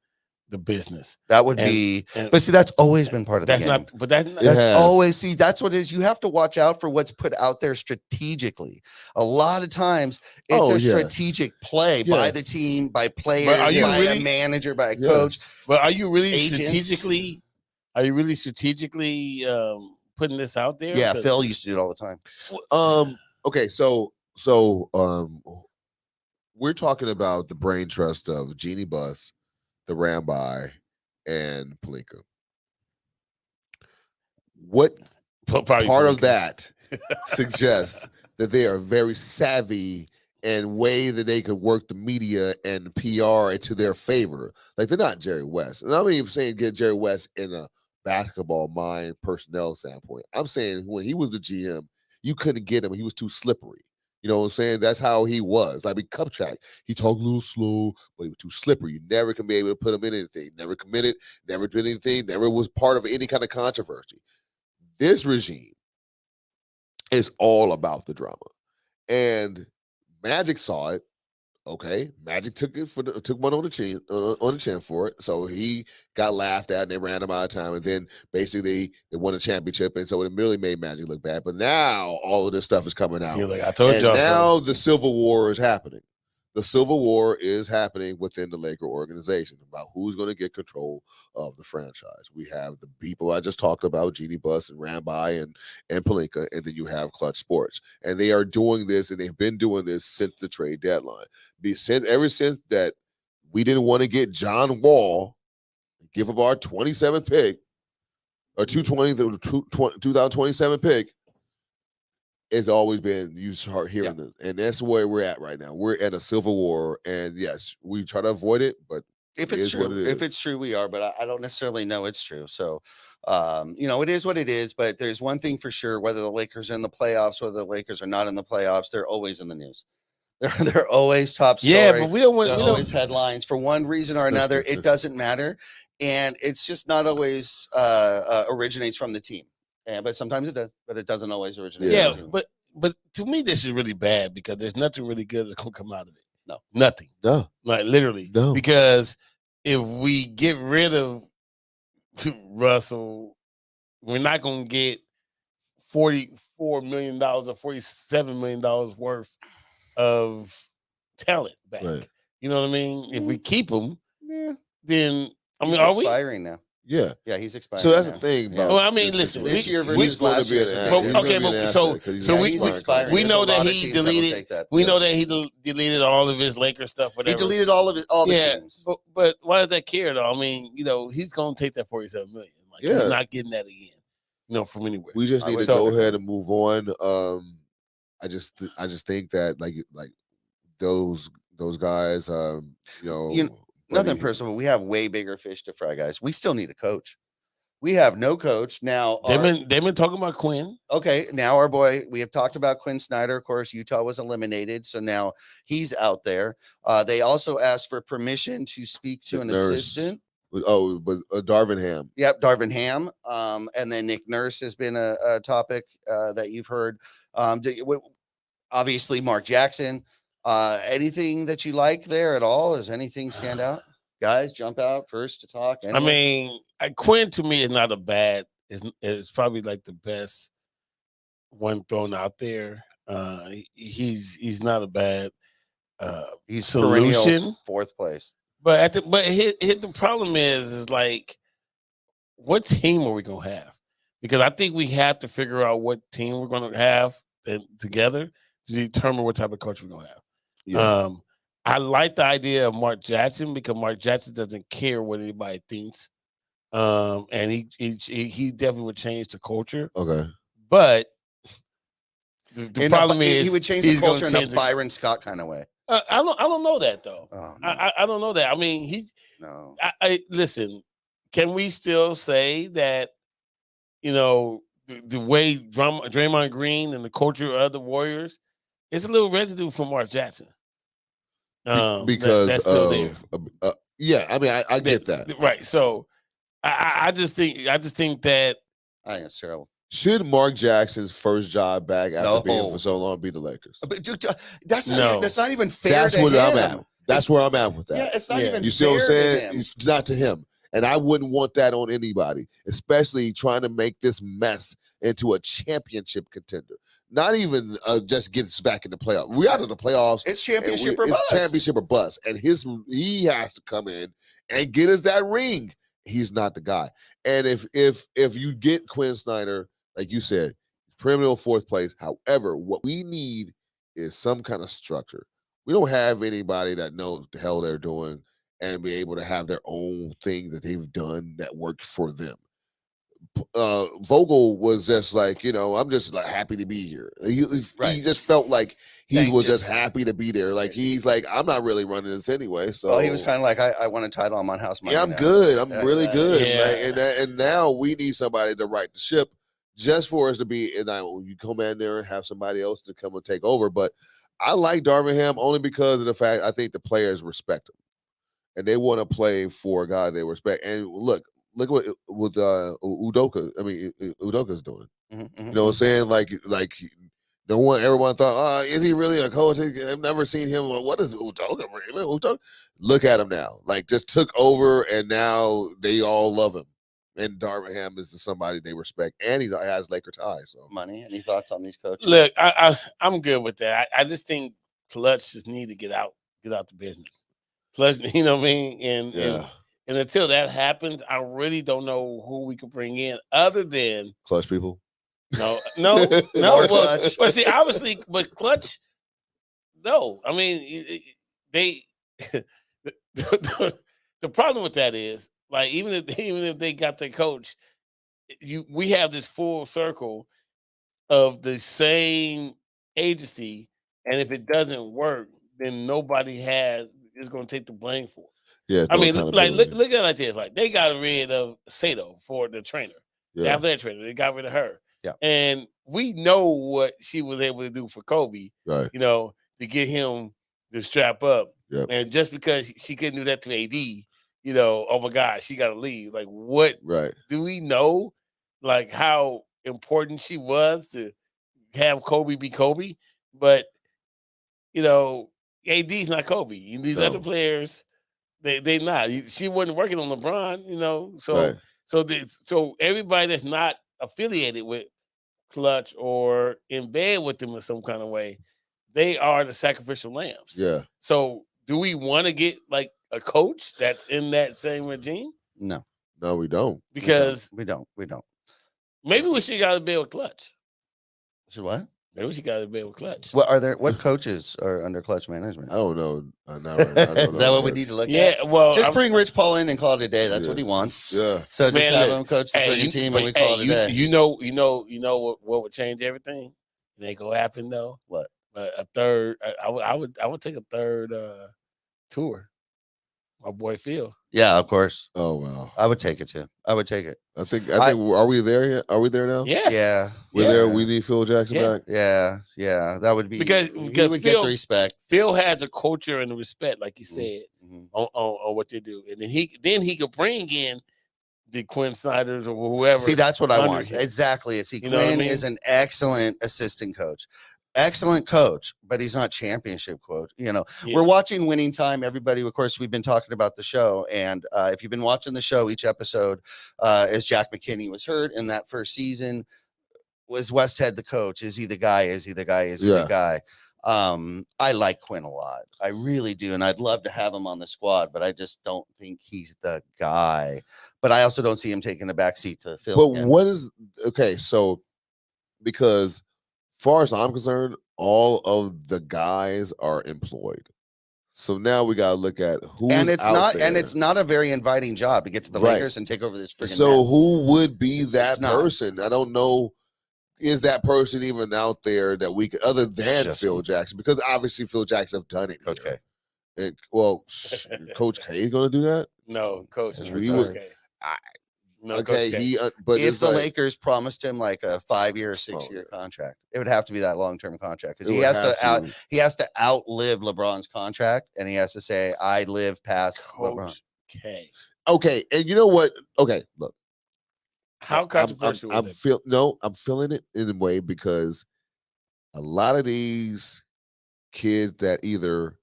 the business. That would And- be, and but see, that's always been part of the that's game. not. But that's not. That's has. always, see, that's what it is. You have to watch out for what's put out there strategically. A lot of times it's Oh, a yes. strategic play by Yes. the team, by players, are you by a really- manager, by a Yes. coach. But are you really Agents. strategically? Are you really strategically putting this out there? Yeah, 'Cause- Phil used to do it all the time. Okay, so we're talking about the brain trust of Jeannie Buss, the Rambi, and Pelinka. What Probably part of Pelinka. that suggests that they are very savvy and way that they could work the media and PR into their favor? Like, they're not Jerry West. And I'm not even saying get Jerry West in a basketball mind personnel standpoint. I'm saying when he was the GM, you couldn't get him. He was too slippery. You know what I'm saying? That's how he was. Like, cup track. He talked a little slow, but he was too slippery. You never can be able to put him in anything. Never committed, never did anything, never was part of any kind of controversy. This regime is all about the drama. And Magic saw it. Okay, Magic took one on the chin for it. So he got laughed at, and they ran him out of time. And then basically they won a championship, and so it really made Magic look bad. But now all of this stuff is coming out, You're like, I told and y'all. now the Civil War is happening. The Civil War is happening within the Laker organization about who's going to get control of the franchise. We have the people I just talked about, Jeannie Buss and Rambi and Pelinka, and then you have Clutch Sports. And they are doing this, and they've been doing this since the trade deadline. Ever since that we didn't want to get John Wall, give up our 27th pick, or 2027 pick, it's always been, you start hearing this, and that's where we're at right now. We're at a civil war, and yes, we try to avoid it, but If it it's is what true, it if is. it's true, we are, but I don't necessarily know it's true. So, it is what it is. But there's one thing for sure: whether the Lakers are in the playoffs, whether the Lakers are not in the playoffs, they're always in the news. They're always top story. Yeah, but we don't want. They're We always don't. headlines for one reason or another. It doesn't matter, and it's just not always originates from the team. But sometimes it does, but it doesn't always originate. Yeah, from the team. but to me, this is really bad because there's nothing really good that's gonna come out of it. No. Nothing. No, Like literally. No. Because if we get rid of Russell, we're not gonna get $44 million or $47 million worth of talent back. Right. You know what I mean? If we keep him, yeah, then I mean, he's are we? expiring now. Yeah. Yeah, he's expiring. So that's now. the thing. Yeah. About Well, I mean, listen, This year he's versus gonna last be year an is a asset. big He's okay, gonna be an but asset 'cause so Yeah, we he's smart expiring. coach. we There's know a that lot of he teams that'll deleted. take that. We Yeah. know that he deleted all of his Lakers stuff. He Whatever. deleted all the Yeah, teams. but why does that care though? I mean, he's gonna take that $47 million. Like Yeah. he's not getting that again. From anywhere. We just I need would to go agree. ahead and move on. I just think that like those guys, Nothing personal. But we have way bigger fish to fry, guys. We still need a coach. We have no coach now. They've been talking about Quinn. Okay, now our boy, we have talked about Quinn Snyder. Of course, Utah was eliminated, so now he's out there. They also asked for permission to speak to Nick an Nurse. assistant. Oh, but Darvin Ham. Yep, Darvin Ham. And then Nick Nurse has been a topic that you've heard. Obviously, Mark Jackson. Anything that you like there at all? Does anything stand out? Guys, jump out first to talk. I mean, Quinn to me is not a bad. It's probably like the best one thrown out there. He's not a bad he's solution. perennial fourth place. But the problem is like, what team are we gonna have? Because I think we have to figure out what team we're gonna have together to determine what type of coach we're gonna have. Yeah. I like the idea of Mark Jackson because Mark Jackson doesn't care what anybody thinks, and he definitely would change the culture. Okay. But the problem is he would change the culture in a Byron Scott kind of way. I don't know that though. Oh, no. I don't know that. I mean, No. I listen. Can we still say that the way Draymond Green and the culture of the Warriors, it's a little residue from Mark Jackson. Because that's still of yeah, I mean, I get that. Right. So I just think that I think it's terrible. Should Mark Jackson's first job back after being for so long be the Lakers? But dude, that's not even fair. That's to what him. I'm at. That's where I'm at with that. Yeah, it's not even. You see what I'm fair saying? to him. It's not to him, and I wouldn't want that on anybody, especially trying to make this mess into a championship contender. Not even just get us back in the playoffs. We out of the playoffs. It's championship or bust. It's championship or bust, and he has to come in and get us that ring. He's not the guy. And if you get Quinn Snyder, like you said, perennial fourth place. However, what we need is some kind of structure. We don't have anybody that knows the hell they're doing and be able to have their own thing that they've done that worked for them. Vogel was just like, I'm just like happy to be here. He just felt like he was just happy to be there. Like he's like, I'm not really running this anyway. So he was kind of like, I want a title on my house money. Yeah, I'm now. good. I'm really good. Yeah. Like, and now we need somebody to right the ship just for us to be. And you come in there and have somebody else to come and take over. But I like Darvin Ham only because of the fact I think the players respect him and they want to play for a guy they respect. And look what Udoka. I mean, Udoka's doing. Mm-hmm. You know what I'm saying? Like everyone thought, is he really a coach? I've never seen him. What is Udoka? Look at him now. Like just took over, and now they all love him. And Darvin Ham is somebody they respect, and he has Laker ties. So money. Any thoughts on these coaches? Look, I'm good with that. I just think Clutch just need to get out the business. Clutch, you know what I mean? And until that happens, I really don't know who we could bring in other than Clutch people. No. Clutch. But see, obviously, but Clutch. No, I mean they. The problem with that is like even if they got their coach, we have this full circle of the same agency, and if it doesn't work, then nobody is going to take the blame for it. Yeah, I mean, like look at it like this: like they got rid of Sato for the trainer, the athletic trainer. They got rid of her. Yeah, and we know what she was able to do for Kobe. Right. To get him to strap up. Yep. And just because she couldn't do that to AD, oh my God, she got to leave. Like, what? Right. Do we know, like, how important she was to have Kobe be Kobe? But AD's not Kobe. These other players. They not. She wasn't working on LeBron, So right. so everybody that's not affiliated with Clutch or in bed with them in some kind of way, they are the sacrificial lambs. Yeah. So do we want to get like a coach that's in that same regime? No. No, we don't. Because we don't. maybe we should got to be with Clutch. So what? Maybe we should got to be with Clutch. What coaches are under Clutch management? I don't know. Not right now. I don't Is that know what we yet. need to look at? Yeah, well, Just bring Rich Paul in and call it a day. That's Yeah. what he wants. Yeah. So just Man, have look, him coach the freaking team and we but, call it a day. You know what would change everything? It ain't gonna happen though. What? A third. I would take a third tour. My boy Phil. Yeah, of course. Oh wow. I would take it too. I would take it. I think. Are we there yet? Are we there now? Yes. Yeah. We're yeah. there. We need Phil Jackson Yeah. back. Yeah. That would be Because he would get Phil- the respect. Phil has a culture and a respect, like you said, Mhm. on what they do, and then he could bring in the Quinn Snyders or whoever. See, that's what I under want. him. Exactly. It's You know what I Quinn mean? is an excellent assistant coach. Excellent coach, but he's not championship coach. Yeah. We're watching Winning Time. Everybody, of course, we've been talking about the show. And if you've been watching the show, each episode, as Jack McKinney was hurt in that first season, was Westhead the coach? Is he the guy? Is he the guy? Is he the guy? I like Quinn a lot. I really do. And I'd love to have him on the squad, but I just don't think he's the guy. But I also don't see him taking a backseat to Phil. But again. what is okay? So, because far as I'm concerned, all of the guys are employed. So now we gotta look at who. And it's not there. and it's not a very inviting job to get to the Right. Lakers and take over this friggin' So mess. who would be It's that not. person? I don't know. Is that person even out there that we could, other than Just Phil him. Jackson? Because obviously Phil Jackson have done it. Coach here. K. Coach K is going to do that. No, coach is He Coach was- K. I- No, Okay, Coach K. he. But If it's the like, Lakers promised him like a 5-year or 6-year contract, it would have to be that long-term contract because it he would has have he has to outlive LeBron's contract, and he has to say, "I live past LeBron." Coach K. Okay, and you know what? Okay, look. How controversial I'm is it? I'm feeling it in a way because a lot of these kids that either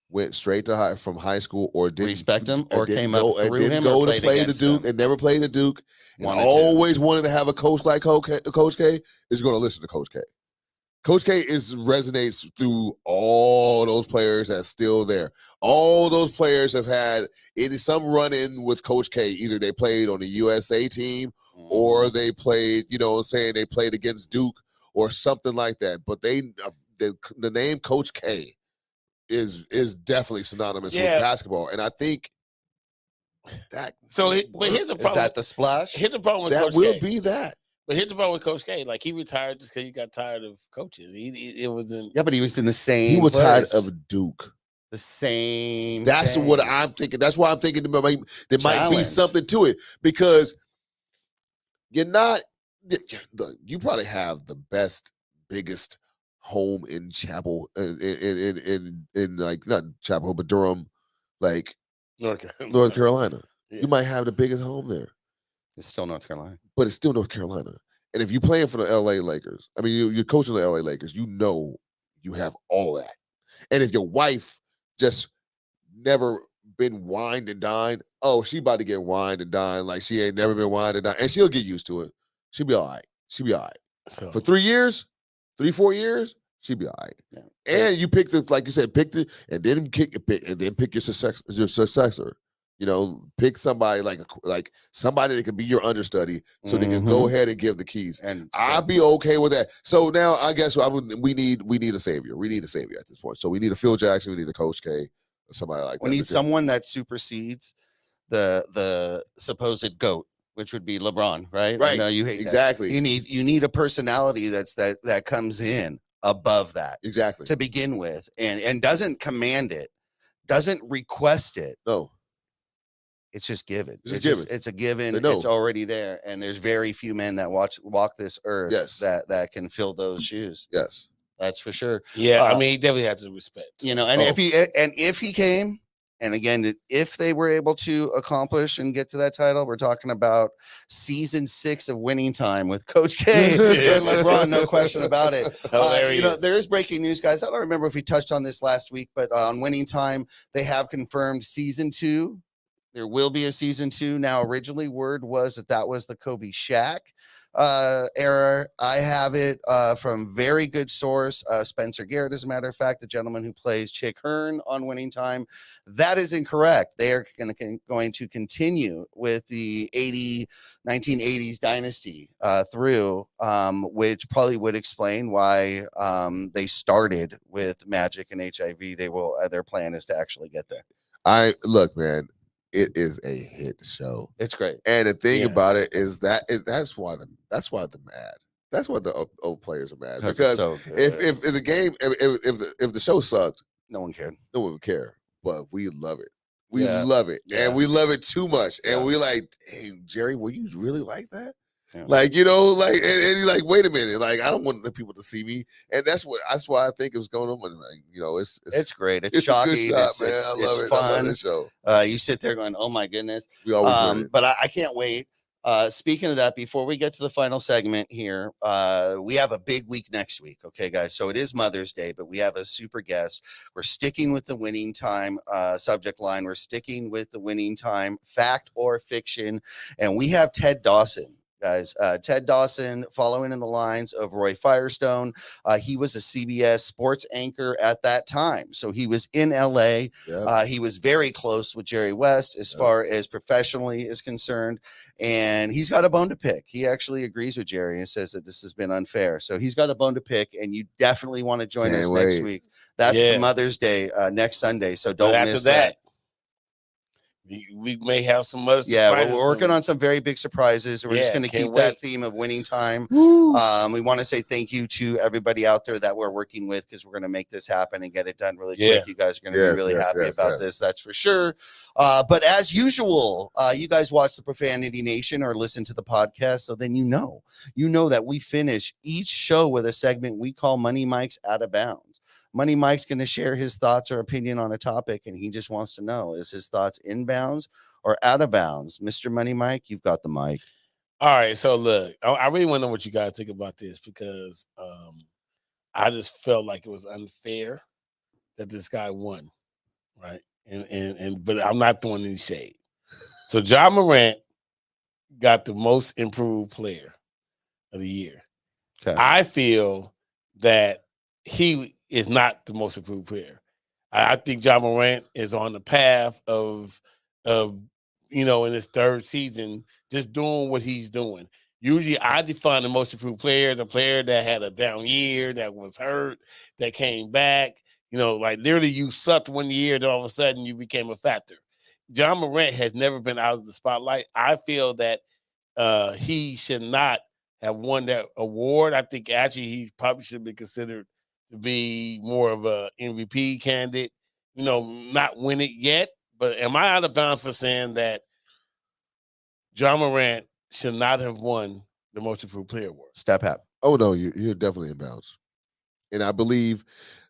went straight to from high school or didn't Respect him and or didn't came up go, and through didn't him go or to played play the against Duke him. and never played the Duke and Wanted to. always wanted to have a coach like Coach K is going to listen to Coach K. Coach K resonates through all those players that's still there. All those players have had some run in with Coach K. Either they played on the USA team or they played, you know what I'm saying, they played against Duke or something like that. But the name Coach K is definitely synonymous Yeah. with basketball. And I think that But here's the Is problem. that the splash? Here's the problem with that Coach will K. be that. But here's the problem with Coach K. Like he retired just because he got tired of coaching. It wasn't. Yeah, but he was in the same. He was tired place. of Duke. the same. That's same. what I'm thinking. That's why I'm thinking there might be Challenge. something to it because you're not. You probably have the best, biggest home in Chapel in like not Chapel but Durham, like North Carolina. Yeah. You might have the biggest home there, It's still North Carolina. but it's still North Carolina. And if you're playing for the LA Lakers, I mean, you're coaching the LA Lakers, you know you have all that. And if your wife just never been wined and dined, oh, she about to get wined and dined like she ain't never been wined and dined. And she'll get used to it. She'll be all right. She'll be all right. So, For 3 years, 4 years, she'll be all right. Yeah. And you pick the, like you said, pick your successor. You know, pick somebody like somebody that can be your understudy, so they can go ahead and give the keys. And I'd be okay with that. So now I guess we need a savior. We need a savior at this point. So we need a Phil Jackson. We need a Coach K. Or somebody like that. we need someone that supersedes the supposed GOAT, which would be LeBron, right? I Right. know you hate that. Exactly. You need a personality that comes in above that Exactly. to begin with, and doesn't command it, doesn't request it. No. It's just given. It's just given. It's a given. They know. It's already there, and there's very few men that walk this earth Yes. that can fill those shoes. Yes. That's for sure. yeah, I Uh, mean, he definitely has to respect. You know, and Oh. if he came, and again, if they were able to accomplish and get to that title, we're talking about season 6 of Winning Time with Coach K and LeBron, no question about it. Hilarious. There is breaking news, guys. I don't remember if we touched on this last week, but on Winning Time, they have confirmed season 2. There will be a season 2. Now, originally, word was that was the Kobe Shaq, error. I have it from very good source. Spencer Garrett, as a matter of fact, the gentleman who plays Chick Hearn on Winning Time. That is incorrect. They are going to continue with the 1980s dynasty through, which probably would explain why they started with Magic and HIV. Their plan is to actually get there. Look, man, it is a hit show. It's great. And the thing about it is that's why they're mad. That's why the old players are mad, because if the game if the show sucked, no one cared. No one would care. But we love it. We love it, and we love it too much. And we like, hey, Jerry, were you really like that? Yeah. Like, you know, like, and he's like, wait a minute, like, I don't want the people to see me, and that's why I think it was going on. Like, you know, it's great. It's shocking. Shot, man. I love it. Fun. I love this show. You sit there going, oh my goodness. We always but I can't wait. Speaking of that, before we get to the final segment here, we have a big week next week. Okay, guys. So it is Mother's Day, but we have a super guest. We're sticking with the Winning Time subject line. We're sticking with the Winning Time fact or fiction. And we have Ted Dawson. Guys, Ted Dawson, following in the lines of Roy Firestone. He was a CBS sports anchor at that time. So he was in LA. Yep. He was very close with Jerry West as far as professionally is concerned. And he's got a bone to pick. He actually agrees with Jerry and says that this has been unfair. So he's got a bone to pick, and you definitely want to join us next week. That's the Mother's Day next Sunday. So don't miss that. We may have some other surprises. We're working on some very big surprises. We're just going to keep that theme of Winning Time. We want to say thank you to everybody out there that we're working with, because we're going to make this happen and get it done really quick. You guys are going to be really happy about this. That's for sure. But as usual, you guys watch the Profanity Nation or listen to the podcast. So then you know that we finish each show with a segment we call Money Mike's Out of Bounds. Money Mike's going to share his thoughts or opinion on a topic, and he just wants to know, is his thoughts in bounds or out of bounds? Mr. Money Mike, you've got the mic. All right, so look, I really want to know what you guys think about this, because I just felt like it was unfair that this guy won, right? But I'm not throwing any shade. So John Morant got the most improved player of the year. Okay. I feel that he is not the most improved player. I think John Morant is on the path of in his third season, just doing what he's doing. Usually I define the most improved player as a player that had a down year, that was hurt, that came back. Like literally you sucked 1 year, and all of a sudden you became a factor. John Morant has never been out of the spotlight. I feel that he should not have won that award. I think actually he probably should be considered to be more of a MVP candidate, not win it yet. But am I out of bounds for saying that John Morant should not have won the most improved player award? Step up. Oh, no, you're definitely in bounds. And I believe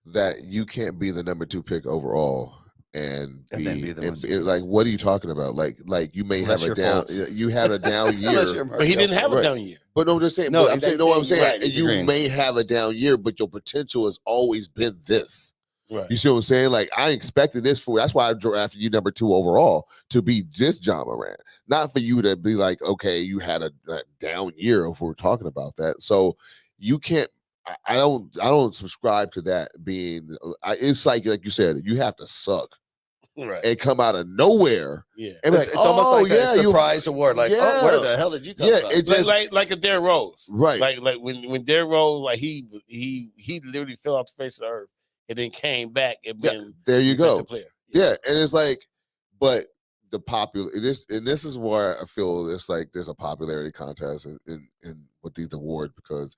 that you can't be the number 2 pick overall and be like, what are you talking about? Like you may have a down, you had a down year, but he didn't have a down year. But no, I'm just saying. No, I'm saying. Right, you may have a down year, but your potential has always been this. Right. You see what I'm saying? Like I expected this for. That's why I drafted you number 2 overall, to be just John Morant, not for you to be like, okay, you had a down year if we're talking about that. So you can't. I don't subscribe to that being. It's like you said, you have to suck. Right. And come out of nowhere. Yeah. And it's almost like a surprise award. Like, where the hell did you come from? It's just like a Derrick Rose. Right. Like when Derrick Rose, like he literally fell off the face of the earth and then came back and been there you go. Player. Yeah. And it's like, but the this is where I feel it's like there's a popularity contest in with these awards, because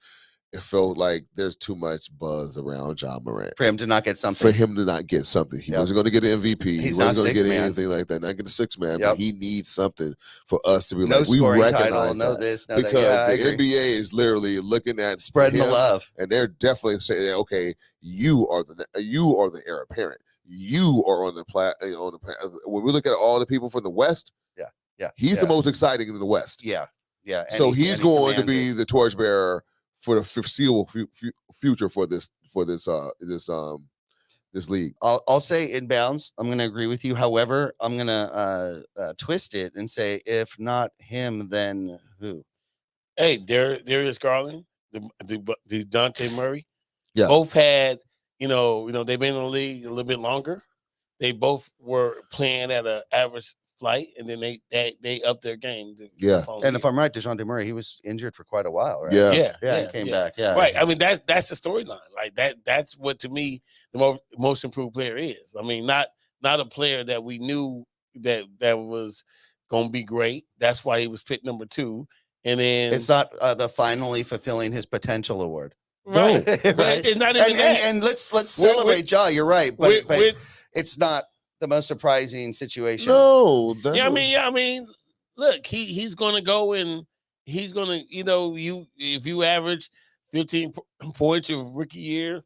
it felt like there's too much buzz around John Morant. For him to not get something. He wasn't going to get an MVP. He wasn't going to get anything like that. Not get a 6-man, but he needs something for us to be like, we recognize that. This, because the NBA is literally looking at spreading the love. And they're definitely saying, okay, you are the heir apparent. You are on the when we look at all the people from the West, he's the most exciting in the West. Yeah. So he's going to be the torchbearer for the foreseeable future for this league. I'll say in bounds. I'm going to agree with you. However, I'm going to twist it and say, if not him, then who? Hey, Darius Garland, the Dante Murray, Yeah. both had, they've been in the league a little bit longer. They both were playing at an average flight, and then they upped their game. And if I'm right, DeJounte Murray, he was injured for quite a while, right? Yeah. He came back. Yeah, right. I mean, that's the storyline. Like that's what to me the most improved player is. I mean, not a player that we knew that was going to be great. That's why he was picked number 2. And then it's not the finally fulfilling his potential award. Right. Right. It's not even that. And let's celebrate Ja. You're right, but it's not the most surprising situation. No. I mean, look, he's going to go and he's going to, if you average 15 points your rookie year,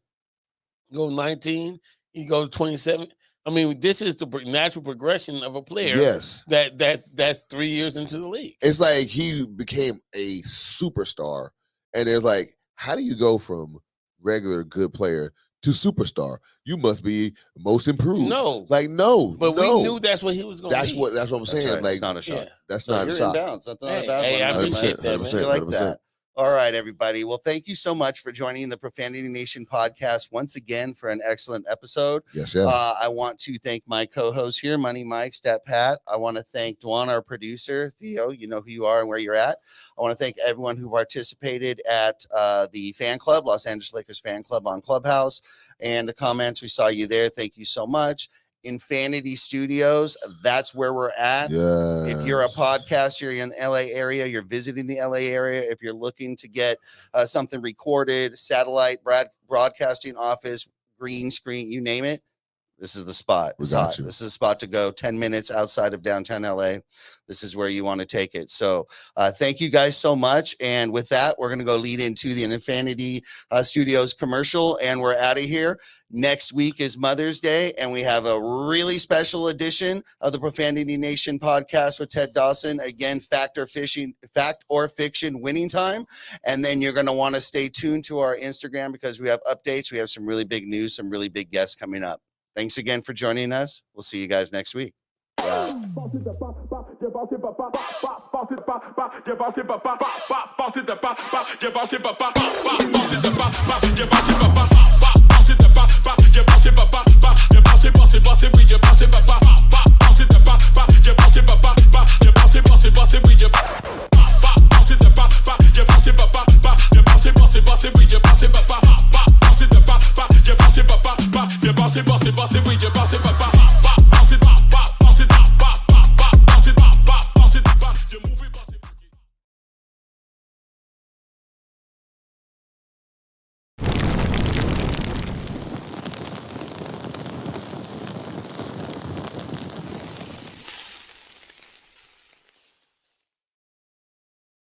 go 19, you go 27. I mean, this is the natural progression of a player. Yes. That's 3 years into the league. It's like he became a superstar, and they're like, how do you go from regular good player to superstar? You must be most improved. No. No. But we knew that's what he was going to be. That's what I'm saying. Right. Like, it's not a shot. Yeah. That's So not a you're shot. inbounds. That's not a bad Hey, one. I appreciate that, man. 100%, You like 100%. that. All right, everybody. Well, thank you so much for joining the Profanity Nation podcast once again for an excellent episode. Yes. I want to thank my co-host here, Money Mike, Stat Pat. I want to thank Dwan, our producer. Theo, you know who you are and where you're at. I want to thank everyone who participated at the fan club, Los Angeles Lakers fan club on Clubhouse, and the comments. We saw you there. Thank you so much. Infinity Studios, that's where we're at. Yeah. If you're a podcaster, you're in the LA area, you're visiting the LA area, if you're looking to get something recorded, satellite broadcasting office, green screen, you name it, this is the spot. We got you. This is the spot to go. 10 minutes outside of downtown LA. This is where you want to take it. So thank you guys so much. And with that, we're going to go lead into the Infinity Studios commercial, and we're out of here. Next week is Mother's Day, and we have a really special edition of the Profanity Nation podcast with Ted Dawson. Again, fact or fiction winning time. And then you're going to want to stay tuned to our Instagram because we have updates. We have some really big news, some really big guests coming up. Thanks again for joining us. We'll see you guys next week. Bossy,